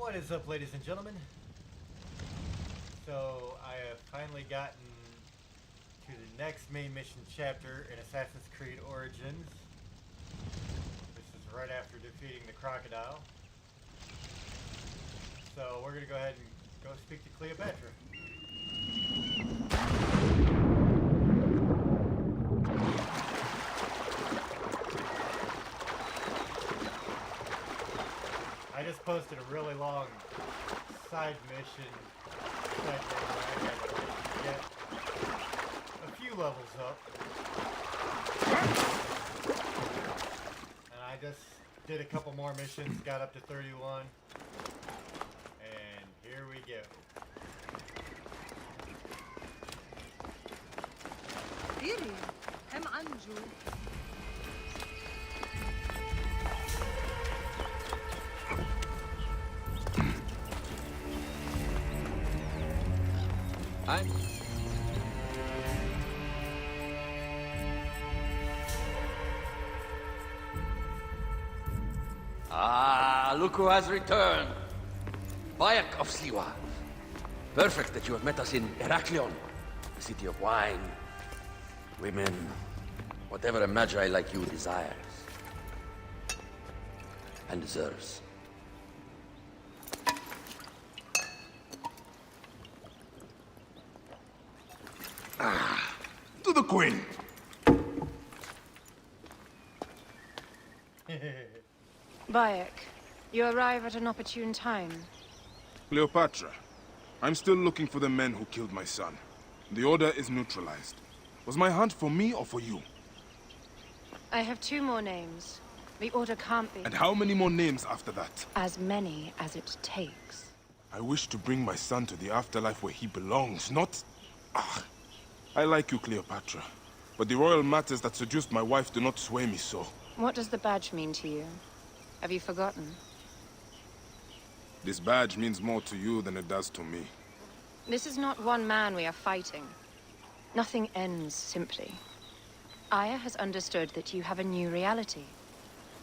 What is up, ladies and gentlemen? So, I have finally gotten to the next main mission chapter in Assassin's Creed Origins. This is right after defeating the crocodile. So, we're going to go ahead and go speak to Cleopatra. I just posted a really long side mission where I had to get a few levels up. And I just did a couple more missions, got up to 31. And here we go. Really? I'm Anju. Look who has returned. Bayek of Siwa. Perfect that you have met us in Heraklion, the city of wine, women, whatever a magi like you desires. And deserves. To the Queen! Bayek, you arrive at an opportune time. Cleopatra, I'm still looking for the men who killed my son. The order is neutralized. Was my hunt for me or for you? I have 2 more names. The order can't be And how many more names after that? as many as it takes. I wish to bring my son to the afterlife where he belongs, not... I like you, Cleopatra. But the royal matters that seduced my wife do not sway me so. What does the badge mean to you? Have you forgotten? This badge means more to you than it does to me. This is not one man we are fighting. Nothing ends simply. Aya has understood that you have a new reality.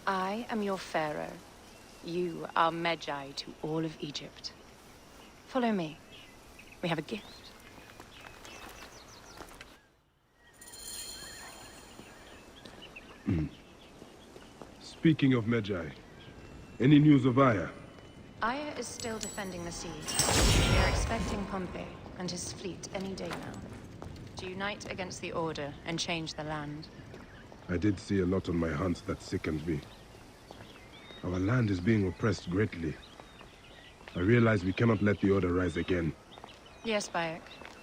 I am your pharaoh. You are Magi to all of Egypt. Follow me. We have a gift. Speaking of Magi, any news of Aya? Aya is still defending the siege. We are expecting Pompey and his fleet any day now to unite against the Order and change the land. I did see a lot on my hunts that sickened me. Our land is being oppressed greatly. I realize we cannot let the Order rise again. Yes, Bayek.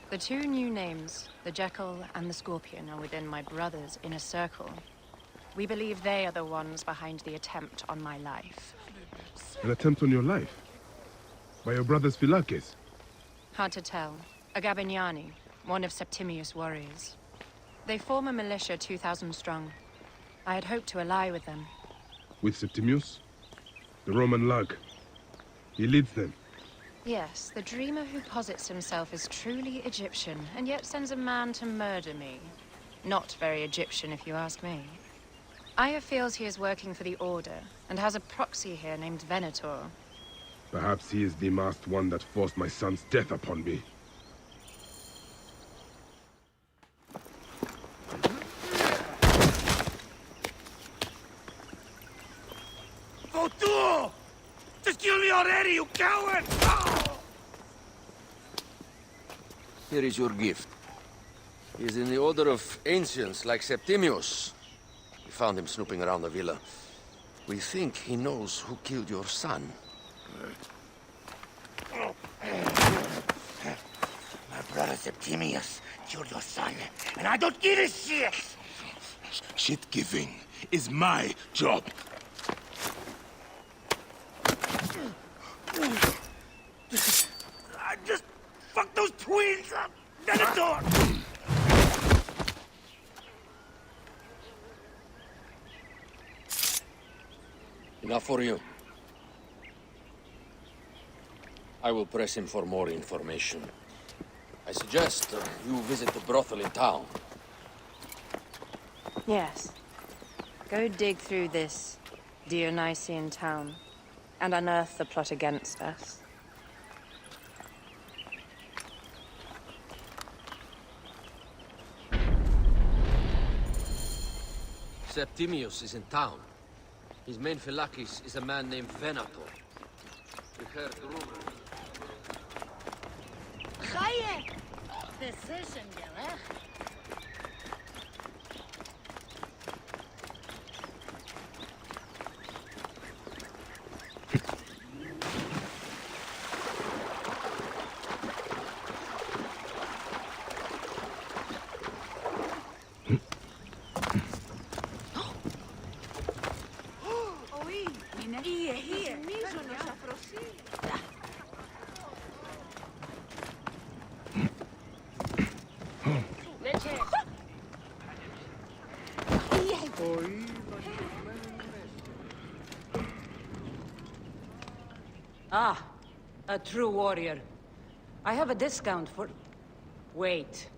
The 2 new names, the Jekyll and the Scorpion, are within my brother's inner circle. We believe they are the ones behind the attempt on my life. An attempt on your life? By your brother's Philakes? Hard to tell. A Gabiniani, one of Septimius' warriors. They form a militia 2,000 strong. I had hoped to ally with them. With Septimius? The Roman lug. He leads them. Yes, the dreamer who posits himself as truly Egyptian, and yet sends a man to murder me. Not very Egyptian, if you ask me. Aya feels he is working for the Order, and has a proxy here named Venator. Perhaps he is the masked one that forced my son's death upon me. Votu! Just kill me already, you coward! Here is your gift. He is in the order of ancients like Septimius. We found him snooping around the villa. We think he knows who killed your son. My brother Septimius killed your son, and I don't give a shit! Shit-giving is my job. I just fucked those twins up! Venator! Enough for you. I will press him for more information. I suggest you visit the brothel in town. Yes. Go dig through this Dionysian town. and unearth the plot against us. Septimius is in town. His main phylakis is a man named Venator. We heard rumors. Chaye! Decision, Gellach. Ah, a true warrior. I have a discount for... Wait.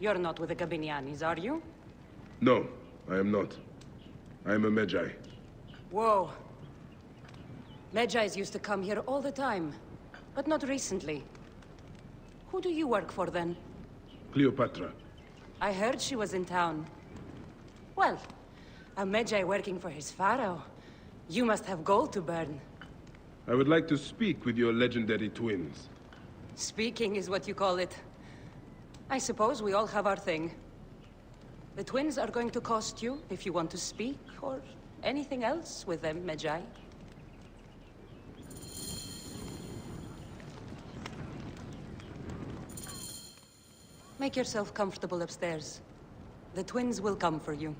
You're not with the Gabinianis, are you? No, I am not. I am a Magi. Whoa. Magi's used to come here all the time, but not recently. Who do you work for, then? Cleopatra. I heard she was in town. Well, a Magi working for his pharaoh. You must have gold to burn. I would like to speak with your legendary twins. Speaking is what you call it. I suppose we all have our thing. The twins are going to cost you if you want to speak, or anything else with them, Magi. Make yourself comfortable upstairs. The twins will come for you.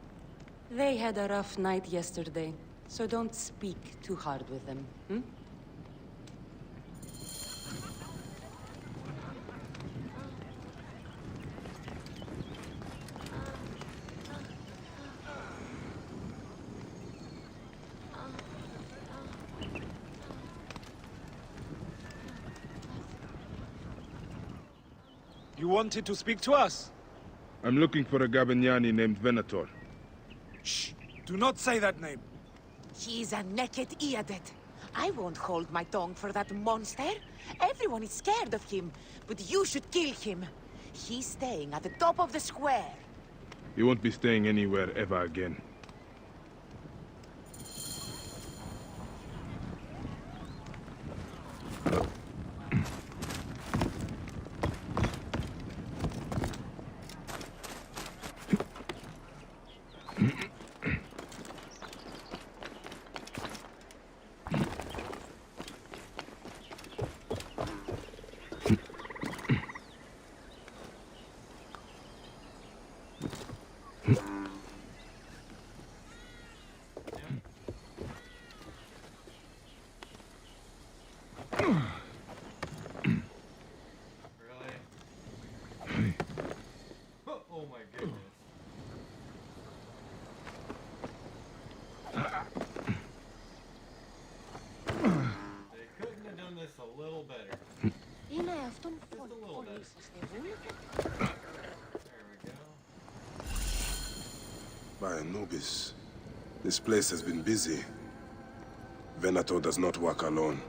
They had a rough night yesterday, so don't speak too hard with them, hmm? You wanted to speak to us? I'm looking for a Gabiniani named Venator. Shh! Do not say that name. He's a naked idiot. I won't hold my tongue for that monster. Everyone is scared of him, but you should kill him. He's staying at the top of the square. He won't be staying anywhere ever again. Oh my goodness. They couldn't have done this a little better. Just a little bit. There we go. By Anubis, this place has been busy. Venator does not work alone.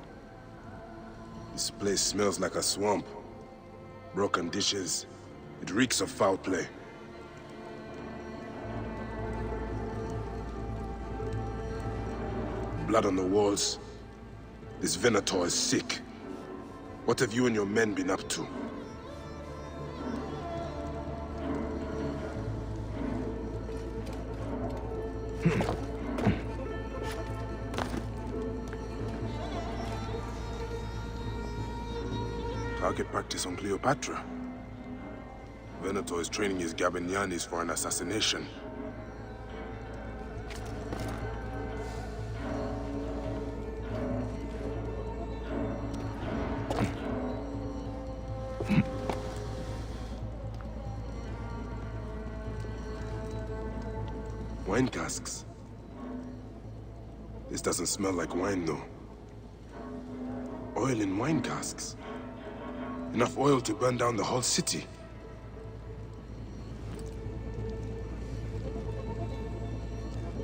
This place smells like a swamp. Broken dishes. It reeks of foul play. Blood on the walls. This Venator is sick. What have you and your men been up to? Target practice on Cleopatra. Venator is training his Gabinianis for an assassination. Wine casks. This doesn't smell like wine, though. Oil in wine casks. Enough oil to burn down the whole city.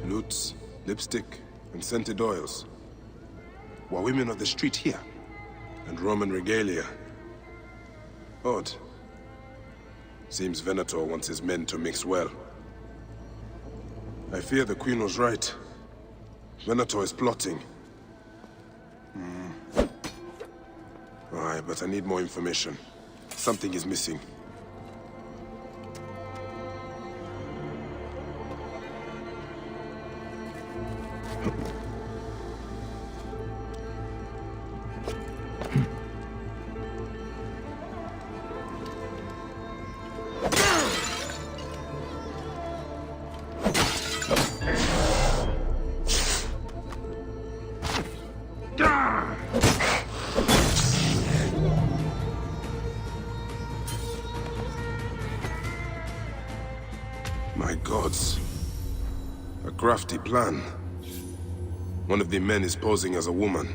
Lutes, lipstick, and scented oils. while women of the street here. And Roman regalia. Odd. Seems Venator wants his men to mix well. I fear the Queen was right. Venator is plotting. Aye, but I need more information. Something is missing. My gods. A crafty plan. One of the men is posing as a woman.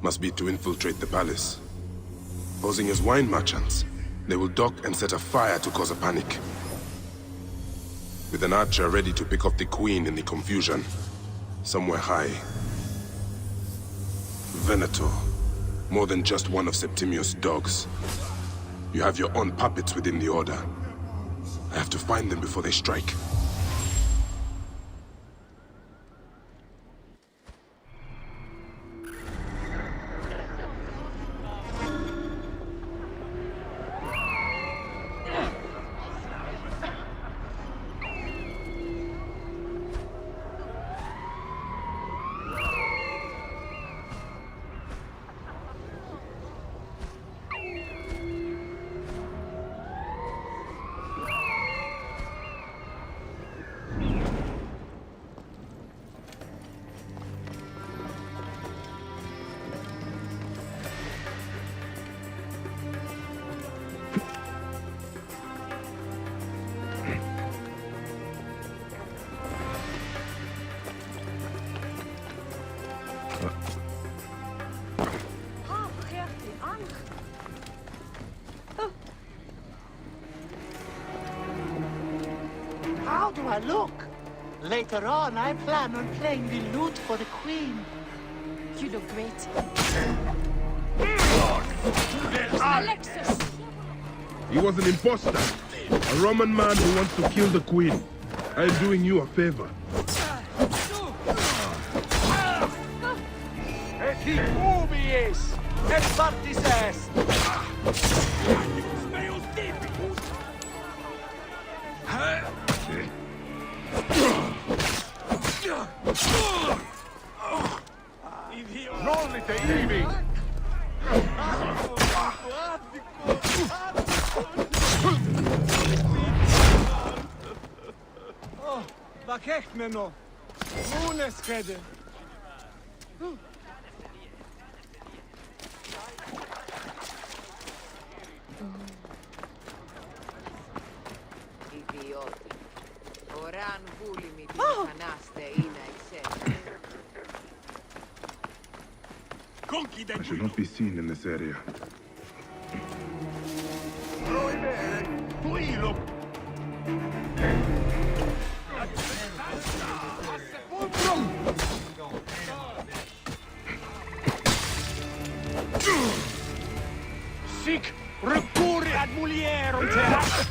Must be to infiltrate the palace. Posing as wine merchants, they will dock and set a fire to cause a panic. With an archer ready to pick off the queen in the confusion. Somewhere high. Venator. More than just one of Septimius' dogs. You have your own puppets within the Order. I have to find them before they strike. How do I look? Later on, I plan on playing the lute for the Queen. You look great. Alexis! He was an imposter. A Roman man who wants to kill the queen. I'm doing you a favor. Et hic ubiis! Et partis est! Nollite ibi! Oh, vak echt me no. Munes kede. Idioti. Oran vulimi panaste ina ixen. I should not be seen in this area. Sic recurri ad mulierum teat!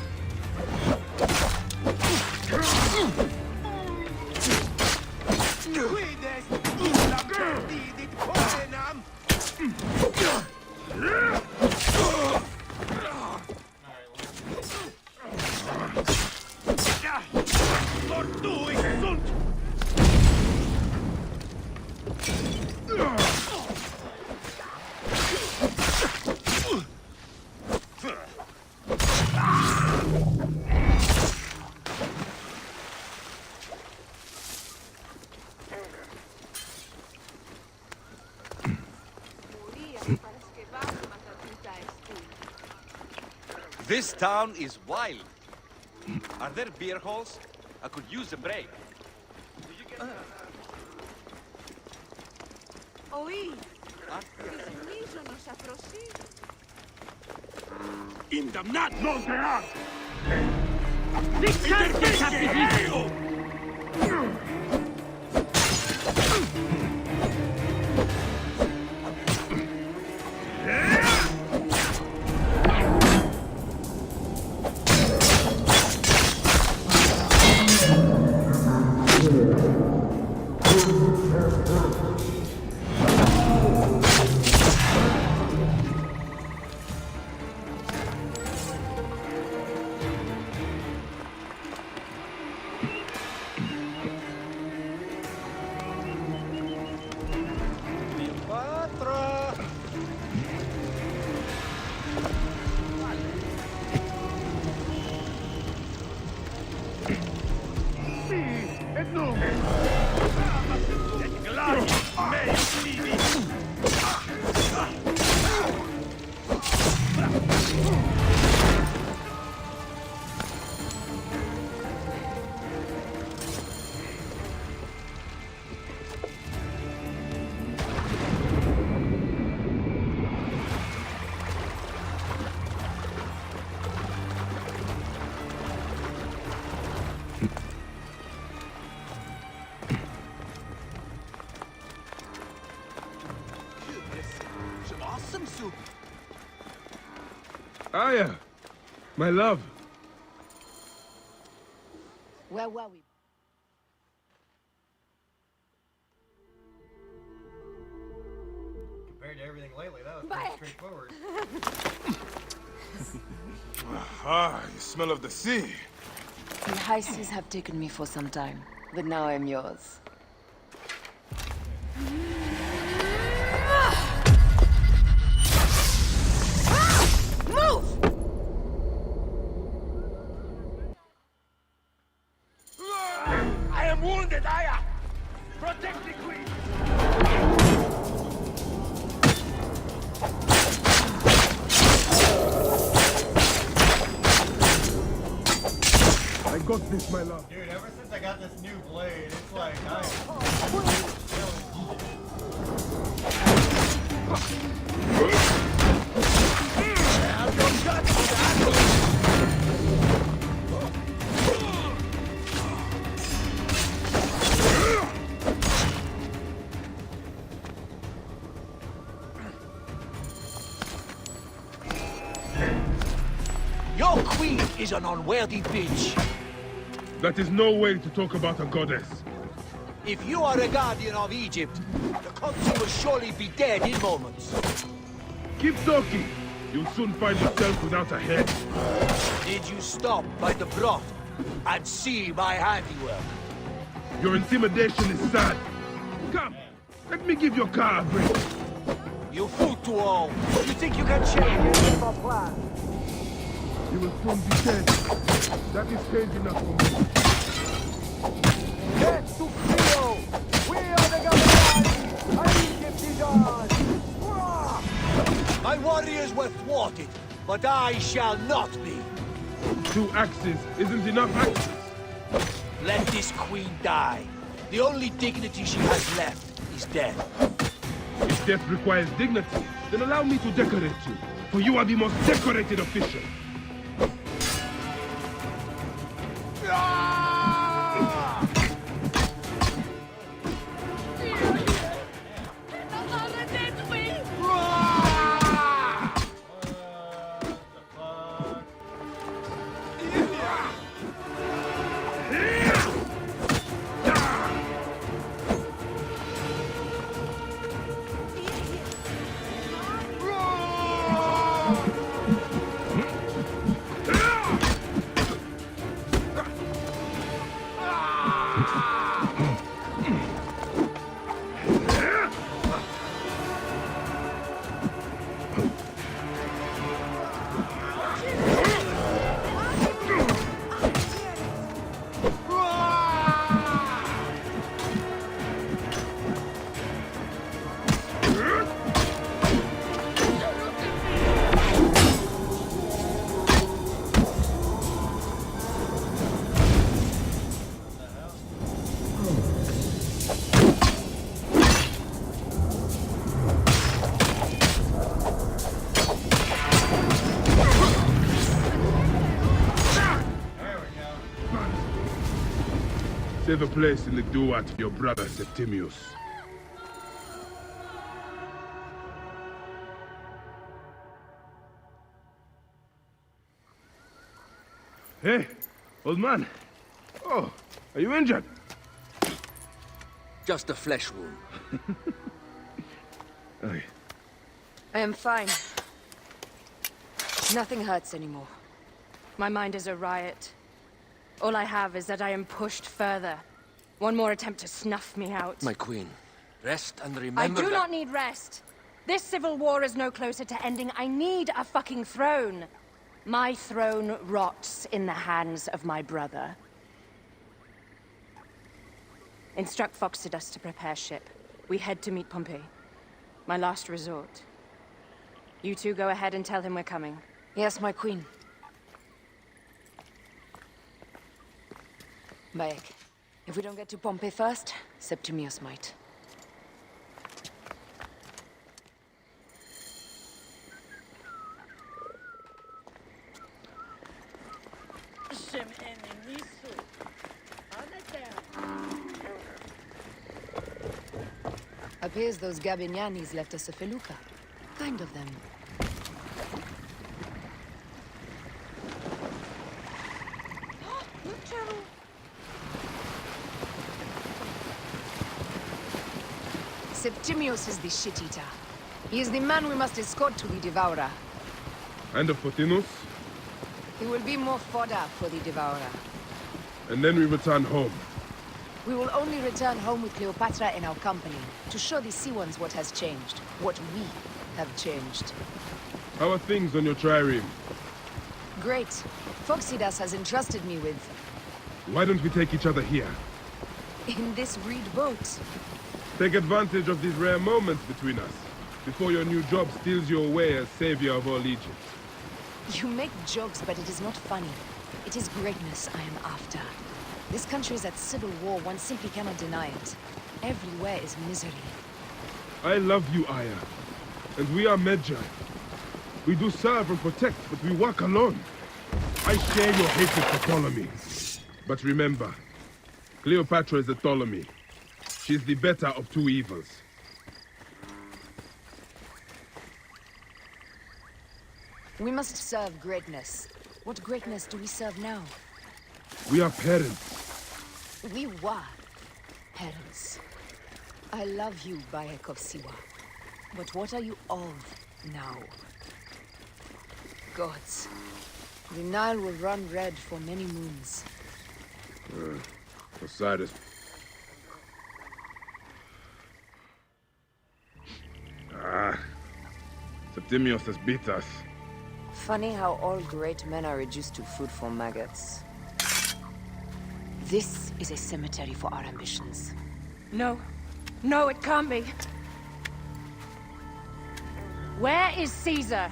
Quides illam perdidit codenam! Mortui sunt! This town is wild. Are there beer halls? I could use a break. Oi! Μίζωνος αφροσύνη. Indamnat non teat! Interdice! you. Aya, my love. Where were we? Compared to everything lately, that was pretty straightforward. Ah, you smell of the sea. The high seas have taken me for some time, but now I'm yours. Move! I am wounded, Aya! Protect the queen! I got this, my love. Dude, ever since I got this new blade, it's like Your queen is an unworthy bitch. That is no way to talk about a goddess. If you are a guardian of Egypt, the country will surely be dead in moments. Keep talking. You'll soon find yourself without a head. Did you stop by the broth and see my handiwork? Your intimidation is sad. Come, let me give your car a break. You fool to all. You think you can change your plan? You will soon be dead. That is change enough for me. Get to Clio! We are the Gabiniani! I Egypt is ours! Hurrah! My warriors were thwarted, but I shall not be. 2 axes isn't enough axes. Let this queen die. The only dignity she has left is death. If death requires dignity, then allow me to decorate you, for you are the most decorated official. Save a place in the duat for your brother Septimius. Hey, old man. Oh, are you injured? Just a flesh wound. Aye. I am fine. Nothing hurts anymore. My mind is a riot. All I have is that I am pushed further. One more attempt to snuff me out. My queen, rest and remember I do that... not need rest. This civil war is no closer to ending. I need a fucking throne. My throne rots in the hands of my brother. Instruct Foxidus to prepare ship. We head to meet Pompey. My last resort. You two go ahead and tell him we're coming. Yes, my queen. Bayek, if we don't get to Pompey first, Septimius might. Appears those Gabinianis left us a felucca. kind of them? Septimius is the shit-eater. He is the man we must escort to the Devourer. And of Pothinus? He will be more fodder for the Devourer. And then we return home. We will only return home with Cleopatra in our company, to show the Sea Ones what has changed, what we have changed. How are things on your trireme? Great. Phoxidas has entrusted me with... Why don't we take each other here? in this reed boat. Take advantage of these rare moments between us, before your new job steals you away as savior of all Egypt. You make jokes, but it is not funny. It is greatness I am after. This country is at civil war, one simply cannot deny it. Everywhere is misery. I love you, Aya. And we are Medjay. We do serve and protect, but we work alone. I share your hatred for Ptolemy. But remember, Cleopatra is a Ptolemy. She's the better of two evils. We must serve greatness. What greatness do we serve now? We are parents. We were parents. I love you, Bayek of Siwa. But what are you of now? Gods. The Nile will run red for many moons. Osiris. Septimius has beat us. Funny how all great men are reduced to food for maggots. This is a cemetery for our ambitions. No. No, it can't be. Where is Caesar?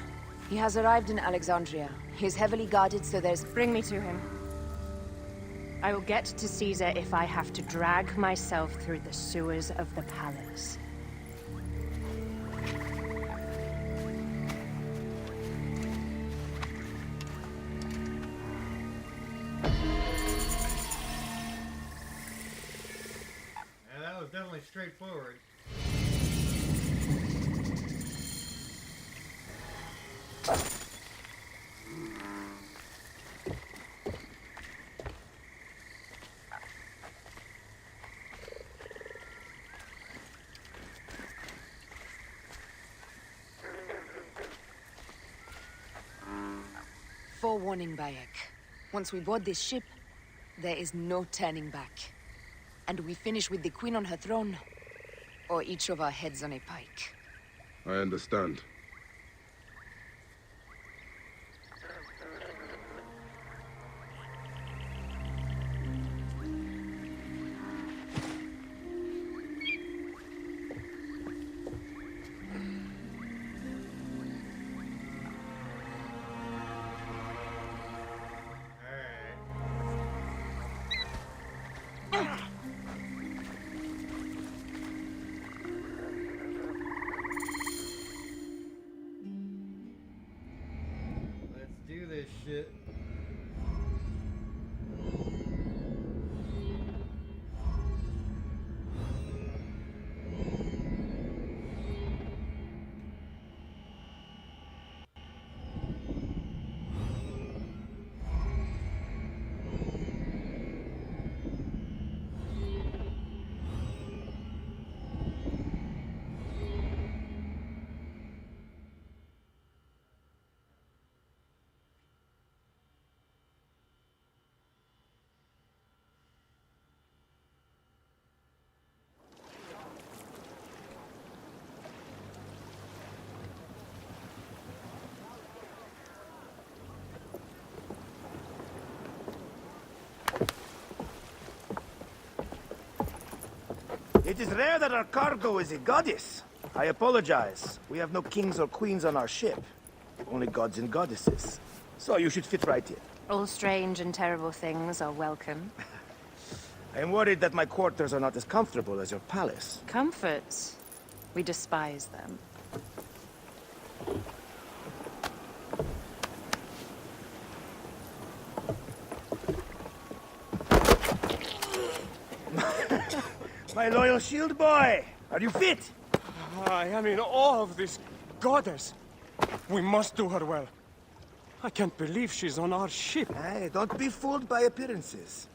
He has arrived in Alexandria. He is heavily guarded, so there's... Bring me to him. I will get to Caesar if I have to drag myself through the sewers of the palace. Yeah, that was definitely straightforward. Forewarning, Bayek. Once we board this ship, there is no turning back. And we finish with the Queen on her throne, or each of our heads on a pike. I understand. Let's do this shit. It is rare that our cargo is a goddess. I apologize. We have no kings or queens on our ship. Only gods and goddesses. So you should fit right in. All strange and terrible things are welcome. I am worried that my quarters are not as comfortable as your palace. Comforts. We despise them. My loyal shield boy! Are you fit? I am in awe of this goddess! We must do her well. I can't believe she's on our ship. Hey, don't be fooled by appearances.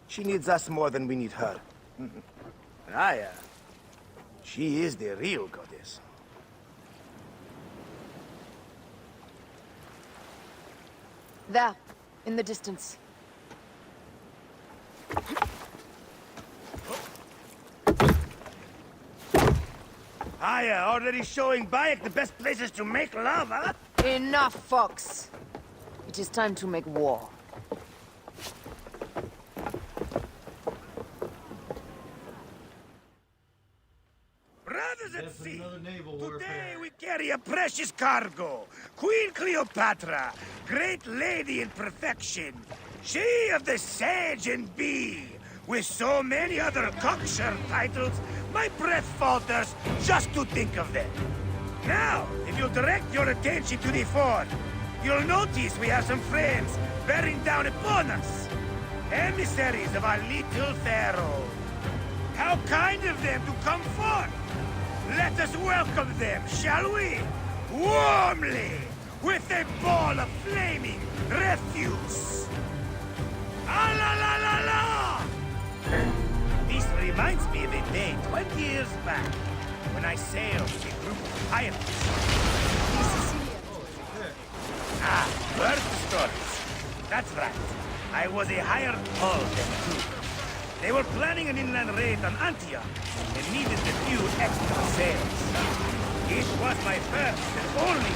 She needs us more than we need her. Aya, she is the real goddess. There, in the distance. Aya, already showing Bayek the best places to make love, huh? Enough, Fox. It is time to make war. Brothers at That's sea, another naval today warfare. we carry a precious cargo. Queen Cleopatra, great lady in perfection. She of the Sage and Bee. With so many other cocksure titles, my breath falters just to think of them. Now, if you'll direct your attention to the fort, you'll notice we have some friends bearing down upon us. Emissaries of our little pharaoh. How kind of them to come forth! Let us welcome them, shall we? Warmly! With a ball of flaming refuse! Ah la la la la! This reminds me of a day 20 years back, when I sailed with a group of pirates. Ah, bird stories. That's right. I was a hired hull then too. They were planning an inland raid on Antioch and needed a few extra sails. It was my first and only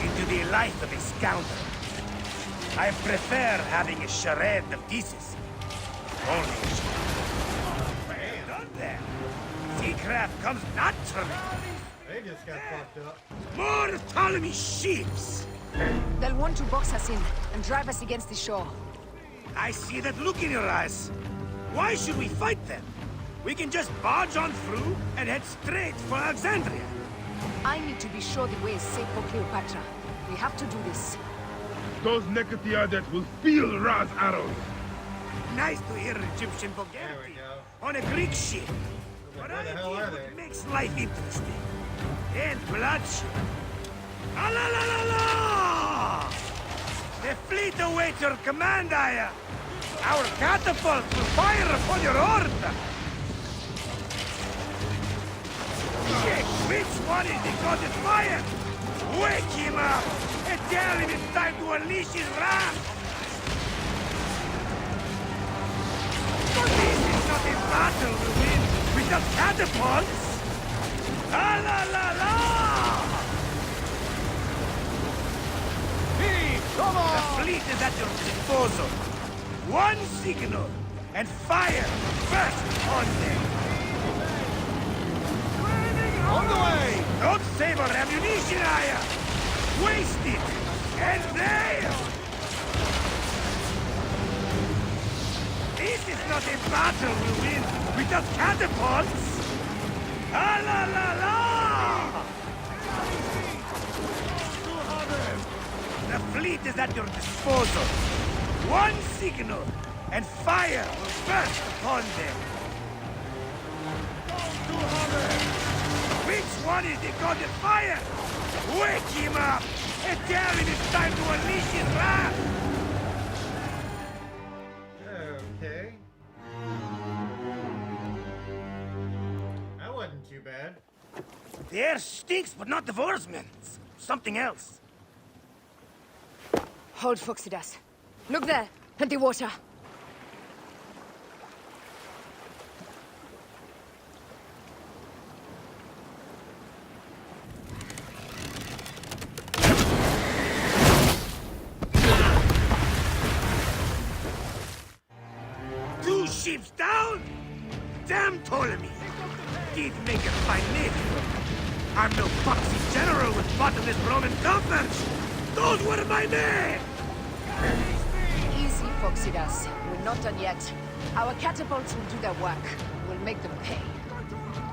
into the life of a scoundrel. I prefer having a charade of pieces. Only a charade. Well done there. Seacraft comes naturally. They just got fucked up. More Ptolemy ships! They'll want to box us in and drive us against the shore. I see that look in your eyes. Why should we fight them? We can just barge on through and head straight for Alexandria. I need to be sure the way is safe for Cleopatra. We have to do this. Those Nekatiadet will feel Ra's arrows. Nice to hear Egyptian vulgarity on a Greek ship. But Where the hell are they? what makes life interesting. And bloodshed. Ah la la la la! The fleet awaits your command, Aya. Our catapults will fire upon your order. Check which one is the god of fire. Wake him up and tell him it's time to unleash his wrath. But this is not a battle we win without catapults. Ah la la la! The fleet is at your disposal. One signal, and fire first on them. On the way! Don't save our ammunition, Aya! Waste it, and nail! This is not a battle we win without catapults! Ah la la la! The fleet is at your disposal. One signal, and fire will burst upon them. Which one is the god of fire? Wake him up and tell him it's time to unleash his wrath. Okay. That wasn't too bad. The air stinks, but not the oarsmen. Something else. Hold Phoxidas. Look there, at the water. Two ships down? Damn Ptolemy! Did make a fine name. I'm no foxy general with bottomless Roman coffers. Those were my men! Easy, Phoxidas. We're not done yet. Our catapults will do their work. We'll make them pay.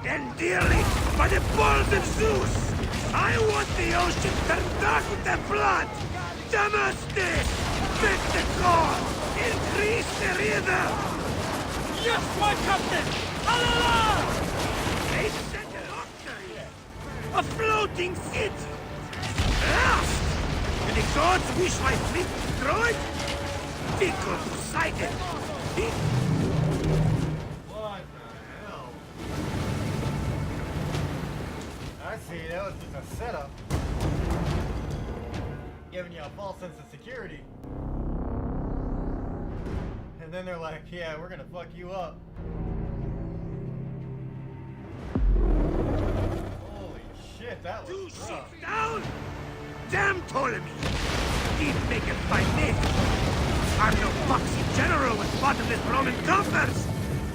And dearly, by the balls of Zeus, I want the ocean turned dark with their blood! Damascus! Fit the call! Increase the rhythm! Yes, my captain! Alala! They sent an octary! A flow floating city! Lost! And the gods wish my fleet destroyed? Fickle Poseidon! What the hell? I see, that was just a setup. Giving you a false sense of security. And then they're like, yeah, we're gonna fuck you up. Holy shit, that was Two rough. ships down! Damn Ptolemy! He'd make it by me! I'm no foxy general with bottomless Roman coffers!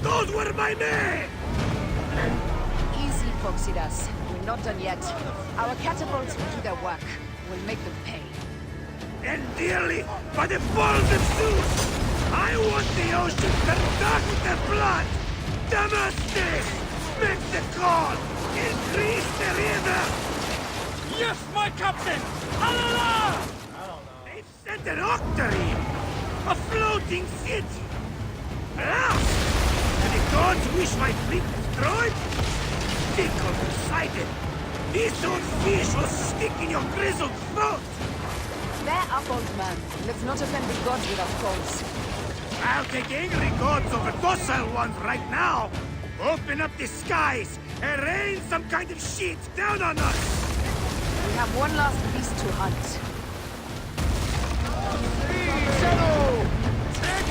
Those were my men! Easy, Foxidas. We're not done yet. Our catapults will do their work. We'll make them pay. And dearly, by the balls of Zeus! I want the ocean turned dark with their blood! Damascus! Make the call! Increase the river! Yes, my captain! Alala! I don't know. They've sent an octarine! A floating city! Lost! And the gods wish my fleet destroyed? Fickle Poseidon! This old fish will stick in your grizzled throat! Bear up, old man. Let's not offend the gods with our calls. I'll take angry gods over docile ones right now! Open up the skies and rain some kind of shit down on us! We have one last beast to hunt.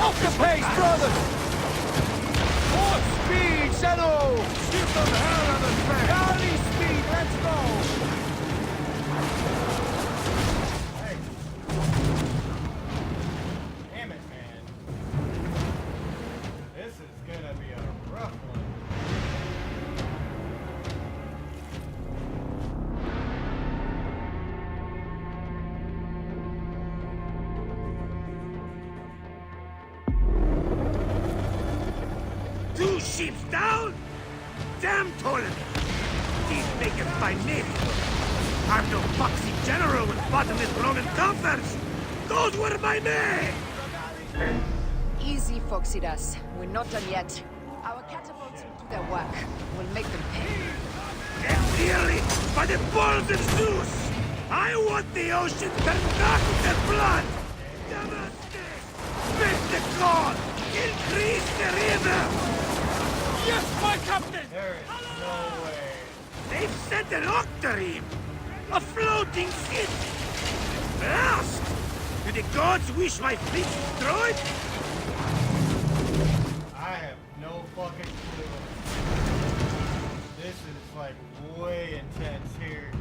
Off the pace, brothers! More speed, Zeno! Give them hell on the track! Galley speed, let's go! Hey. Damn it, man. This is gonna be a rough one. Two ships down? Damn Ptolemy! He's making by me! I'm no foxy general with bottomless Roman coffers! Those were my men! Easy, Foxidas. We're not done yet. Our catapults will do their work. We'll make them pay. And dearly, by the balls of Zeus! I want the ocean turned dark with their blood! Damascus! Make the call! Increase the river! Yes, my captain! There is no way. They've sent an octarine! A floating city! Lost! Do the gods wish my fleet destroyed? I have no fucking clue. This is like way intense here.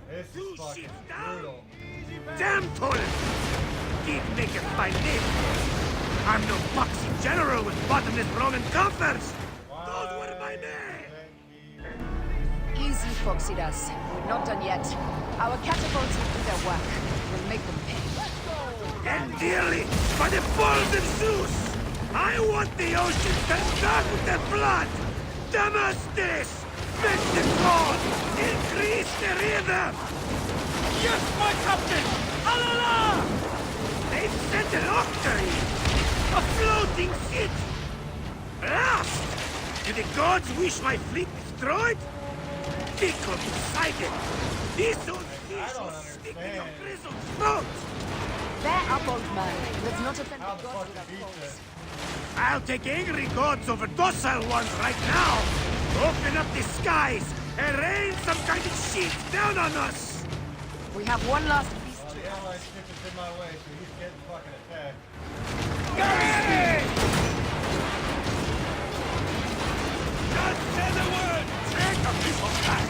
This is fucking brutal. Damn Ptolemy! Keep making my name! I'm no foxy general with bottomless Roman coffers! Those were my men! Easy, Foxidas. We're not done yet. Our catapults will do their work. We'll make them pay. And dearly, by the balls of Zeus! I want the ocean turned dark with their blood! Damascus! Make the call! Increase the river! Yes, my captain! Alala! They've sent an octarine! A floating city! Lost! Do the gods wish my fleet destroyed? Fickle Poseidon! This old fish will stick in your grizzled throat! Bear up, old man. Let's not offend How the the gods fuck with our to beat calls. this? I'll take angry gods over docile ones right now! Open up the skies and rain some kind of shit down on us! We have one last beast Well, to the hunt. allied ship is in my way, so he's getting fucking attacked. Just say the word! Take a piece of that!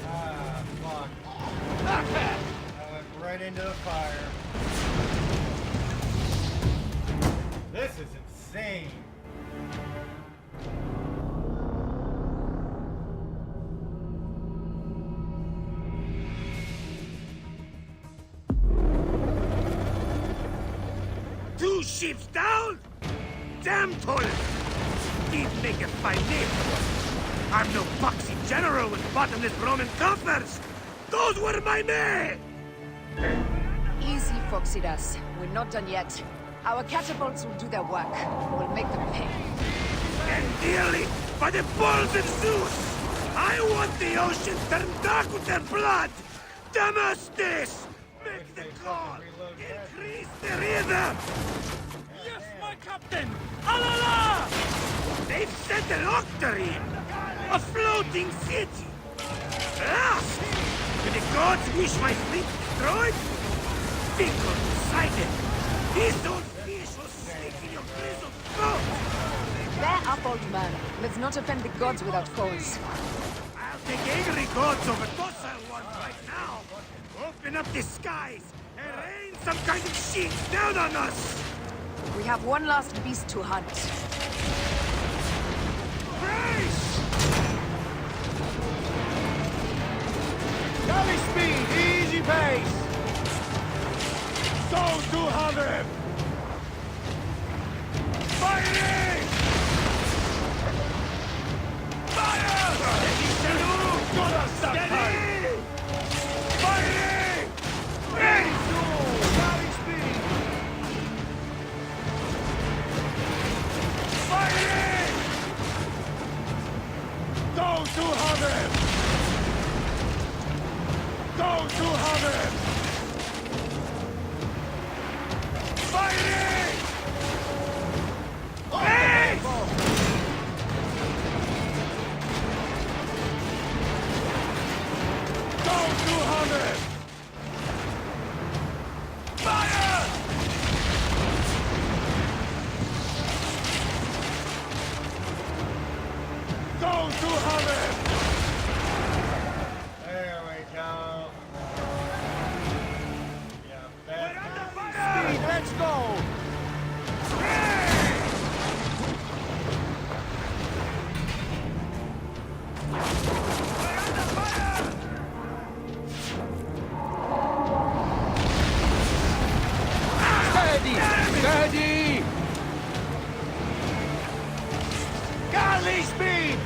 Ah, fuck. I went right into the fire. This is insane. Two ships down? Damn Ptolemy! Keep making my name! I'm no boxy general with bottomless Roman coffers! Those were my men! Easy, Foxidas. We're not done yet. Our catapults will do their work. We'll make them pay. And dearly, by the balls of Zeus! I want the ocean turned dark with their blood! Damastis! Make the call! Increase the rhythm! Yes, my captain! Alala! They've set an octarine! A floating city! Blast! Do the gods wish my fleet destroyed? Fickle Poseidon! These old fish will stick in your grizzled throat! They're up, old man. Let's not offend the gods without cause. I'll take angry gods over docile ones right now! Open up the skies and rain some kind of shit down on us! We have one last beast to hunt. Brace! Galley speed, easy pace! So to have him! Firing! Fire! Steady, Steady! Firing! Ready! Galley speed! Firing! Those who have him! Those who have him! Firing! Hey! Those who have him! Fire! Those who have him! There we go. Yeah, We're bad. under fire! Speed, let's go! We're under fire! Steady! Steady! Galley speed!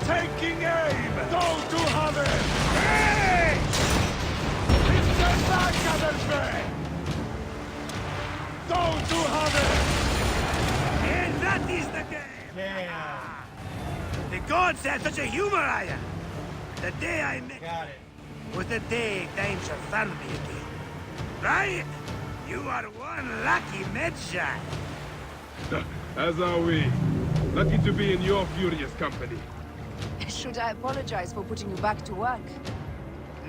Taking aim! Those who have it! Hey! It's the back of the train! Those who have it! And that is the game! Damn. The gods had such a humor, Aya! The day I met Got it. was the day danger found me again. Right? You are one lucky Medjay. As are we. Lucky to be in your furious company. Should I apologize for putting you back to work?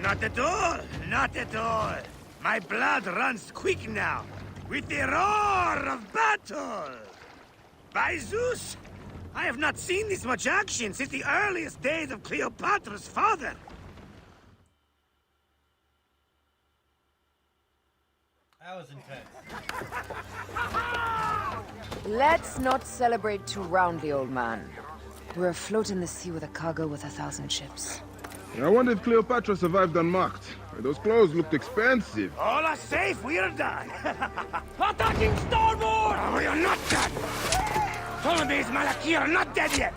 Not at all! Not at all! My blood runs quick now, with the roar of battle! By Zeus! I have not seen this much action since the earliest days of Cleopatra's father! That was intense. Let's not celebrate too roundly, old man. We're afloat in the sea with a cargo worth 1,000 ships. I wonder if Cleopatra survived unmarked. Those clothes looked expensive. All are safe, we are done! Attacking starboard! Oh, we are not done! Ptolemy's Malaki are not dead yet!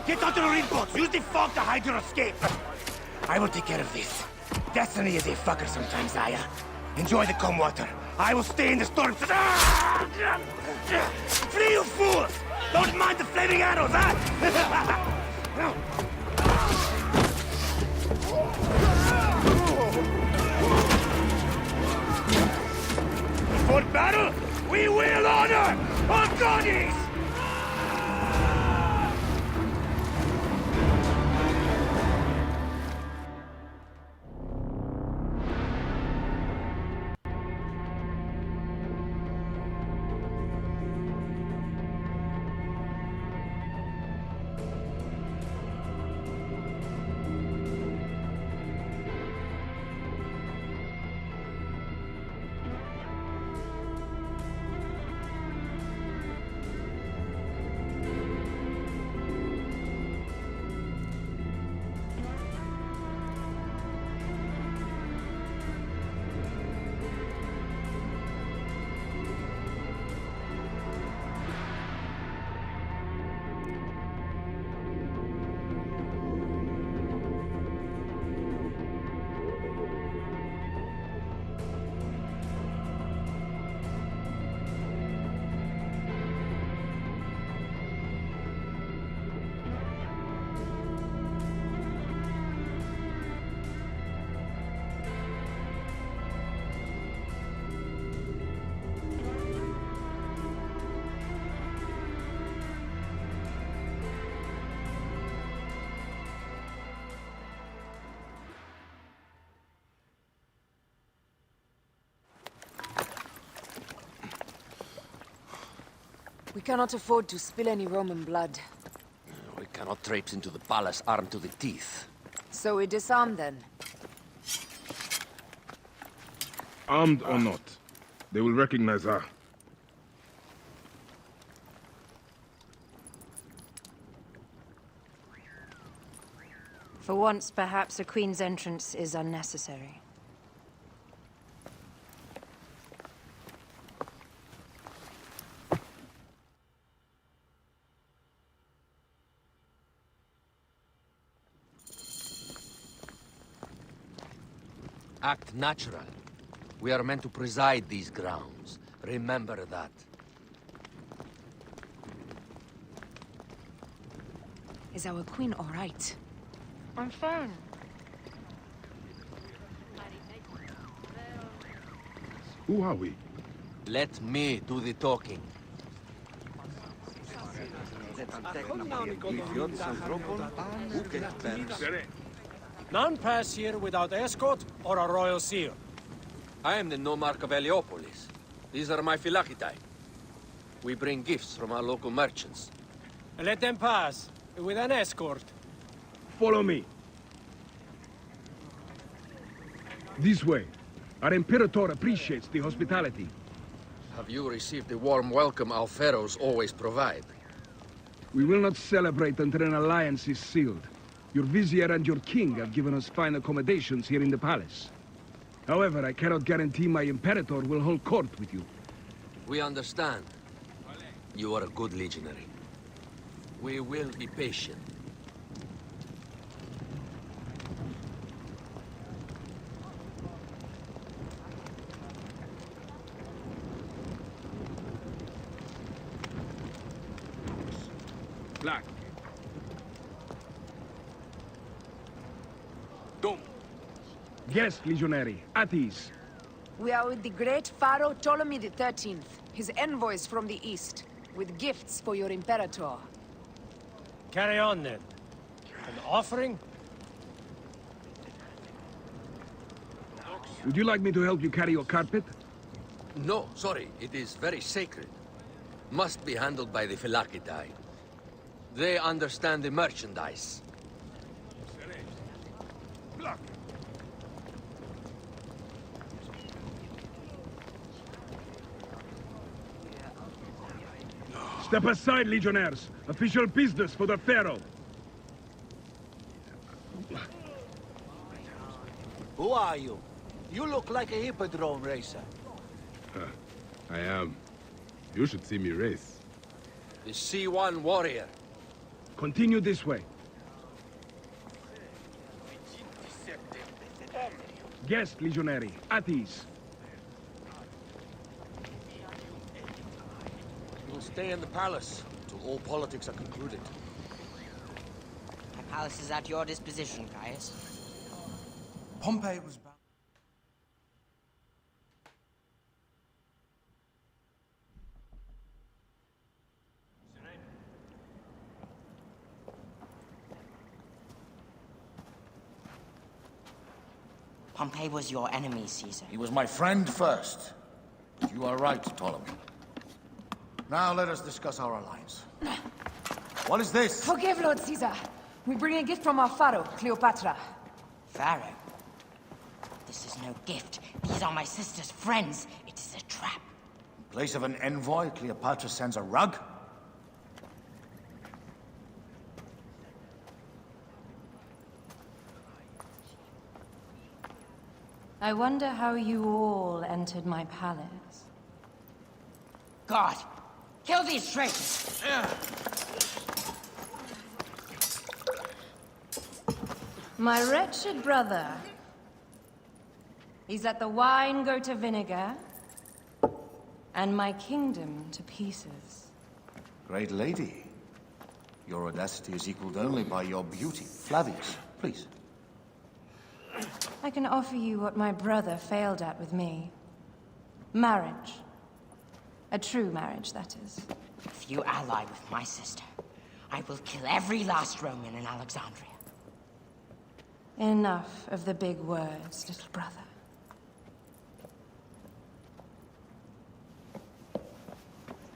Get onto the reed boats, use the fog to hide your escape! I will take care of this. Destiny is a fucker sometimes, Aya. Enjoy the calm water. I will stay in the storm. Flee, you fools! Don't mind the flaming arrows, huh? For battle, we will honor our goddess! We cannot afford to spill any Roman blood. We cannot traipse into the palace armed to the teeth. So we disarm then. Armed or not, they will recognize her. For once, perhaps a queen's entrance is unnecessary. Act natural. We are meant to preside these grounds. Remember that. Is our queen all right? I'm fine. Who are we? Let me do the talking. None pass here without escort or a royal seal. I am the nomarch of Heliopolis. These are my Phylakitae. We bring gifts from our local merchants. Let them pass, with an escort. Follow me. This way. Our Imperator appreciates the hospitality. Have you received the warm welcome our pharaohs always provide? We will not celebrate until an alliance is sealed. Your vizier and your king have given us fine accommodations here in the palace. However, I cannot guarantee my Imperator will hold court with you. We understand. You are a good legionary. We will be patient. Black. Dum. Yes, legionary. At ease. We are with the great Pharaoh Ptolemy XIII, his envoys from the east, with gifts for your Imperator. Carry on then. An offering? Would you like me to help you carry your carpet? No, sorry. It is very sacred. Must be handled by the Phylakitae. They understand the merchandise. Step aside, legionnaires. Official business for the Pharaoh. Who are you? You look like a hippodrome racer. I am. You should see me race. The C1 warrior. Continue this way. Guest, legionary. At ease. We'll stay in the palace till all politics are concluded. My palace is at your disposition, Caius. Pompey was bound. Pompey was your enemy, Caesar. He was my friend first. But you are right, Ptolemy. Now let us discuss our alliance. What is this? Forgive, Lord Caesar. We bring a gift from our Pharaoh, Cleopatra. Pharaoh? This is no gift. These are my sister's friends. It is a trap. In place of an envoy, Cleopatra sends a rug? I wonder how you all entered my palace. God! Kill these traitors! My wretched brother. He's let the wine go to vinegar, and my kingdom to pieces. Great lady. Your audacity is equaled only by your beauty. Flavius, please. I can offer you what my brother failed at with me. Marriage. A true marriage, that is. If you ally with my sister, I will kill every last Roman in Alexandria. Enough of the big words, little brother.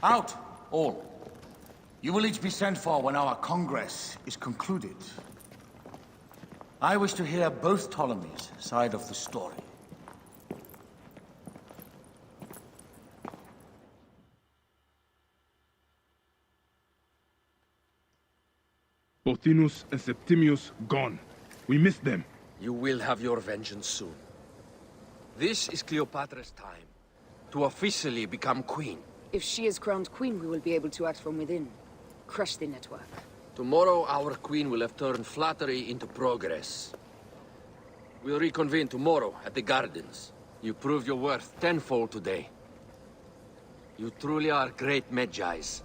Out! All. You will each be sent for when our Congress is concluded. I wish to hear both Ptolemy's side of the story. Pothinus and Septimius gone. We missed them. You will have your vengeance soon. This is Cleopatra's time to officially become queen. If she is crowned queen, we will be able to act from within. Crush the network. Tomorrow, our queen will have turned flattery into progress. We'll reconvene tomorrow at the gardens. You proved your worth tenfold today. You truly are great Medjais.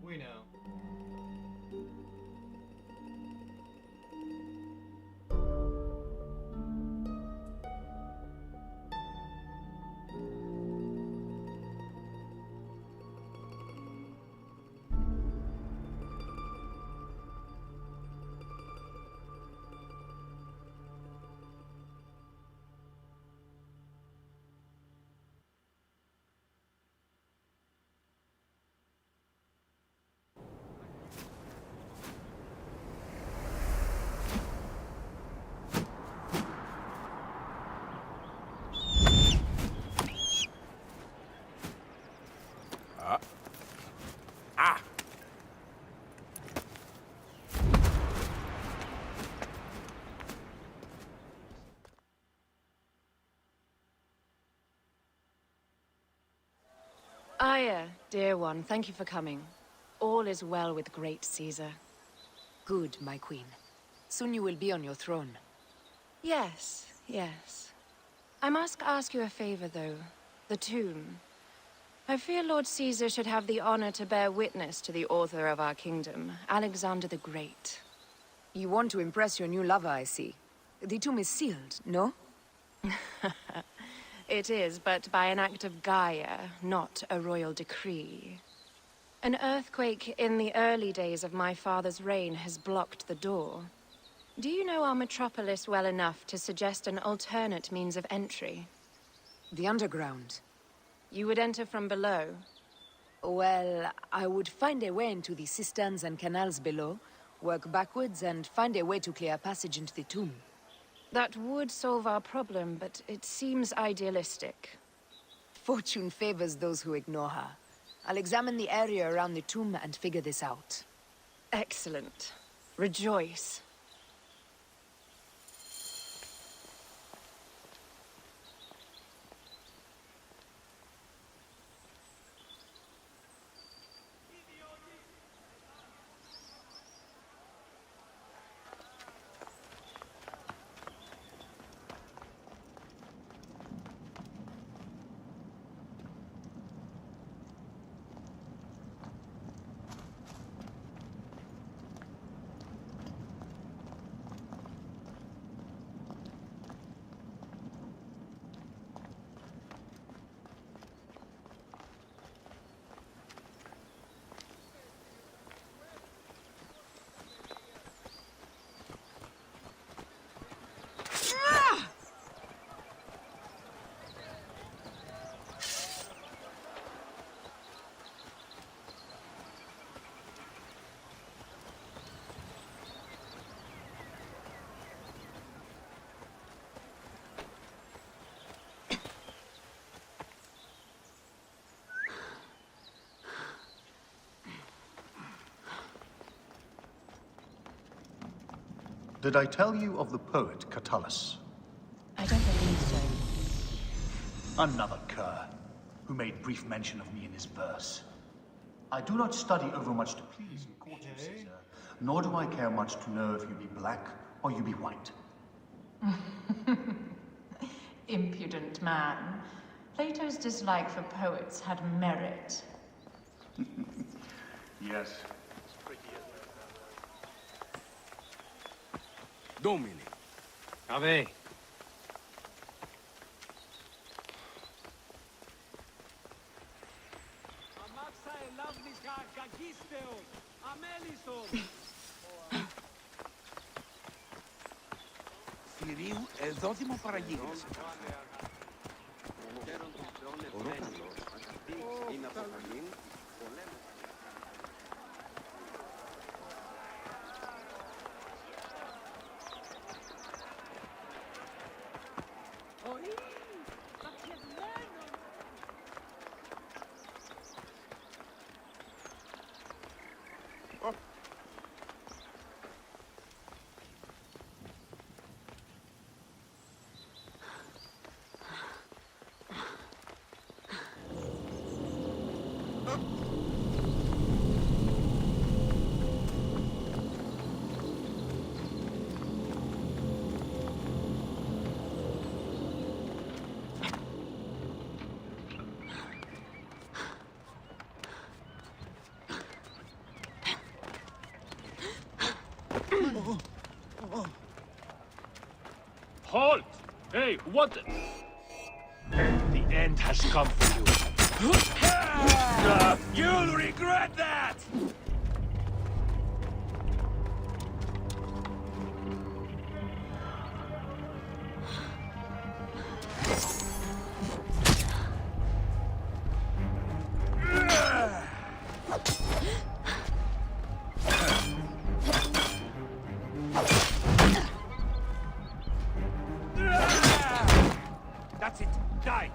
We know. Aya, dear one, thank you for coming. All is well with great Caesar. Good, my queen. Soon you will be on your throne. Yes, yes. I must ask you a favor, though. The tomb. I fear Lord Caesar should have the honor to bear witness to the author of our kingdom, Alexander the Great. You want to impress your new lover, I see. The tomb is sealed, no? It is, but by an act of Gaia, not a royal decree. An earthquake in the early days of my father's reign has blocked the door. Do you know our metropolis well enough to suggest an alternate means of entry? The underground. You would enter from below? Well, I would find a way into the cisterns and canals below, work backwards, and find a way to clear a passage into the tomb. That would solve our problem, but it seems idealistic. Fortune favors those who ignore her. I'll examine the area around the tomb and figure this out. Excellent. Rejoice. Did I tell you of the poet Catullus? I don't believe so. Another cur, who made brief mention of me in his verse. I do not study overmuch to please and court you, Caesar, nor do I care much to know if you be black or you be white. Impudent man. Plato's dislike for poets had merit. Yes. Domine. Ave. Θηρίου εδόδημο παραγίγνεσαι. Halt! Hey, what? The end has come for you. You'll regret that! That's it. Die!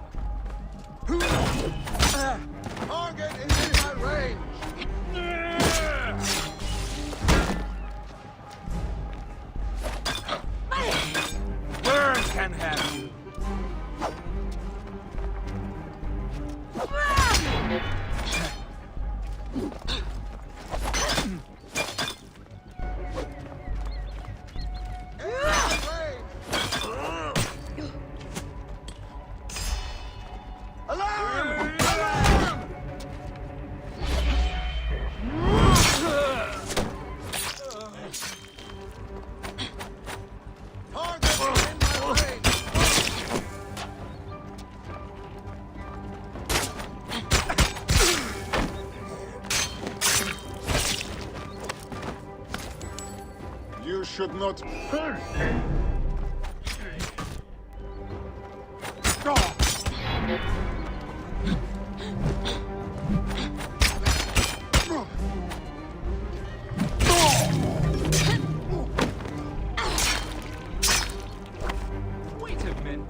Target is in my range! Burn can have you. You should not hurt. Wait a minute.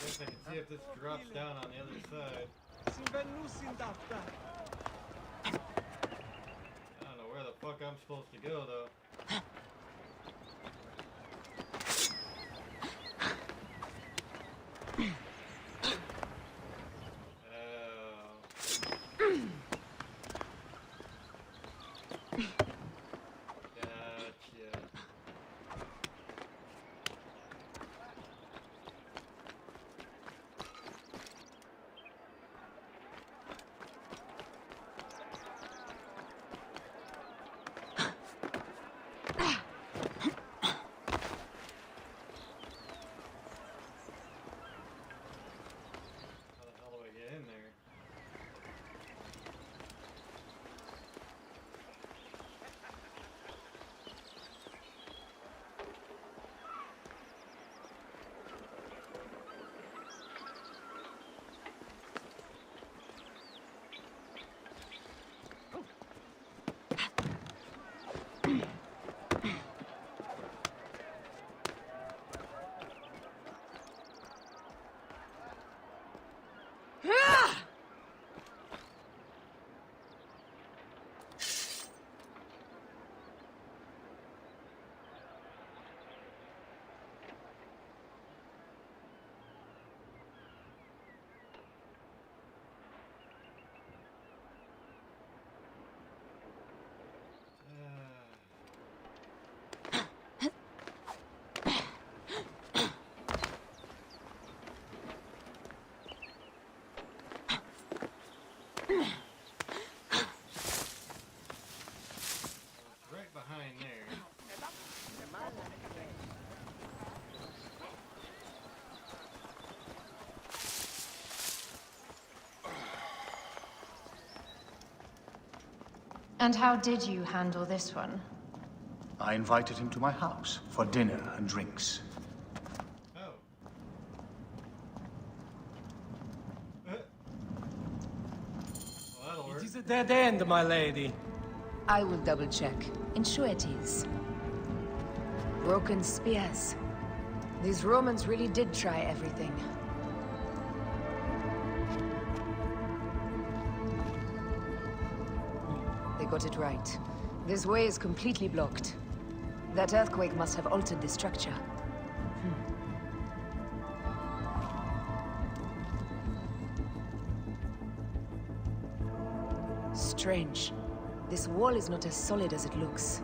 Guess I can see if this drops down on the other side. I don't know where the fuck I'm supposed to go though. And how did you handle this one? I invited him to my house for dinner and drinks. It is a dead end, my lady. I will double check. Ensure it is. Broken spears. These Romans really did try everything. They got it right. This way is completely blocked. That earthquake must have altered the structure. Strange. This wall is not as solid as it looks.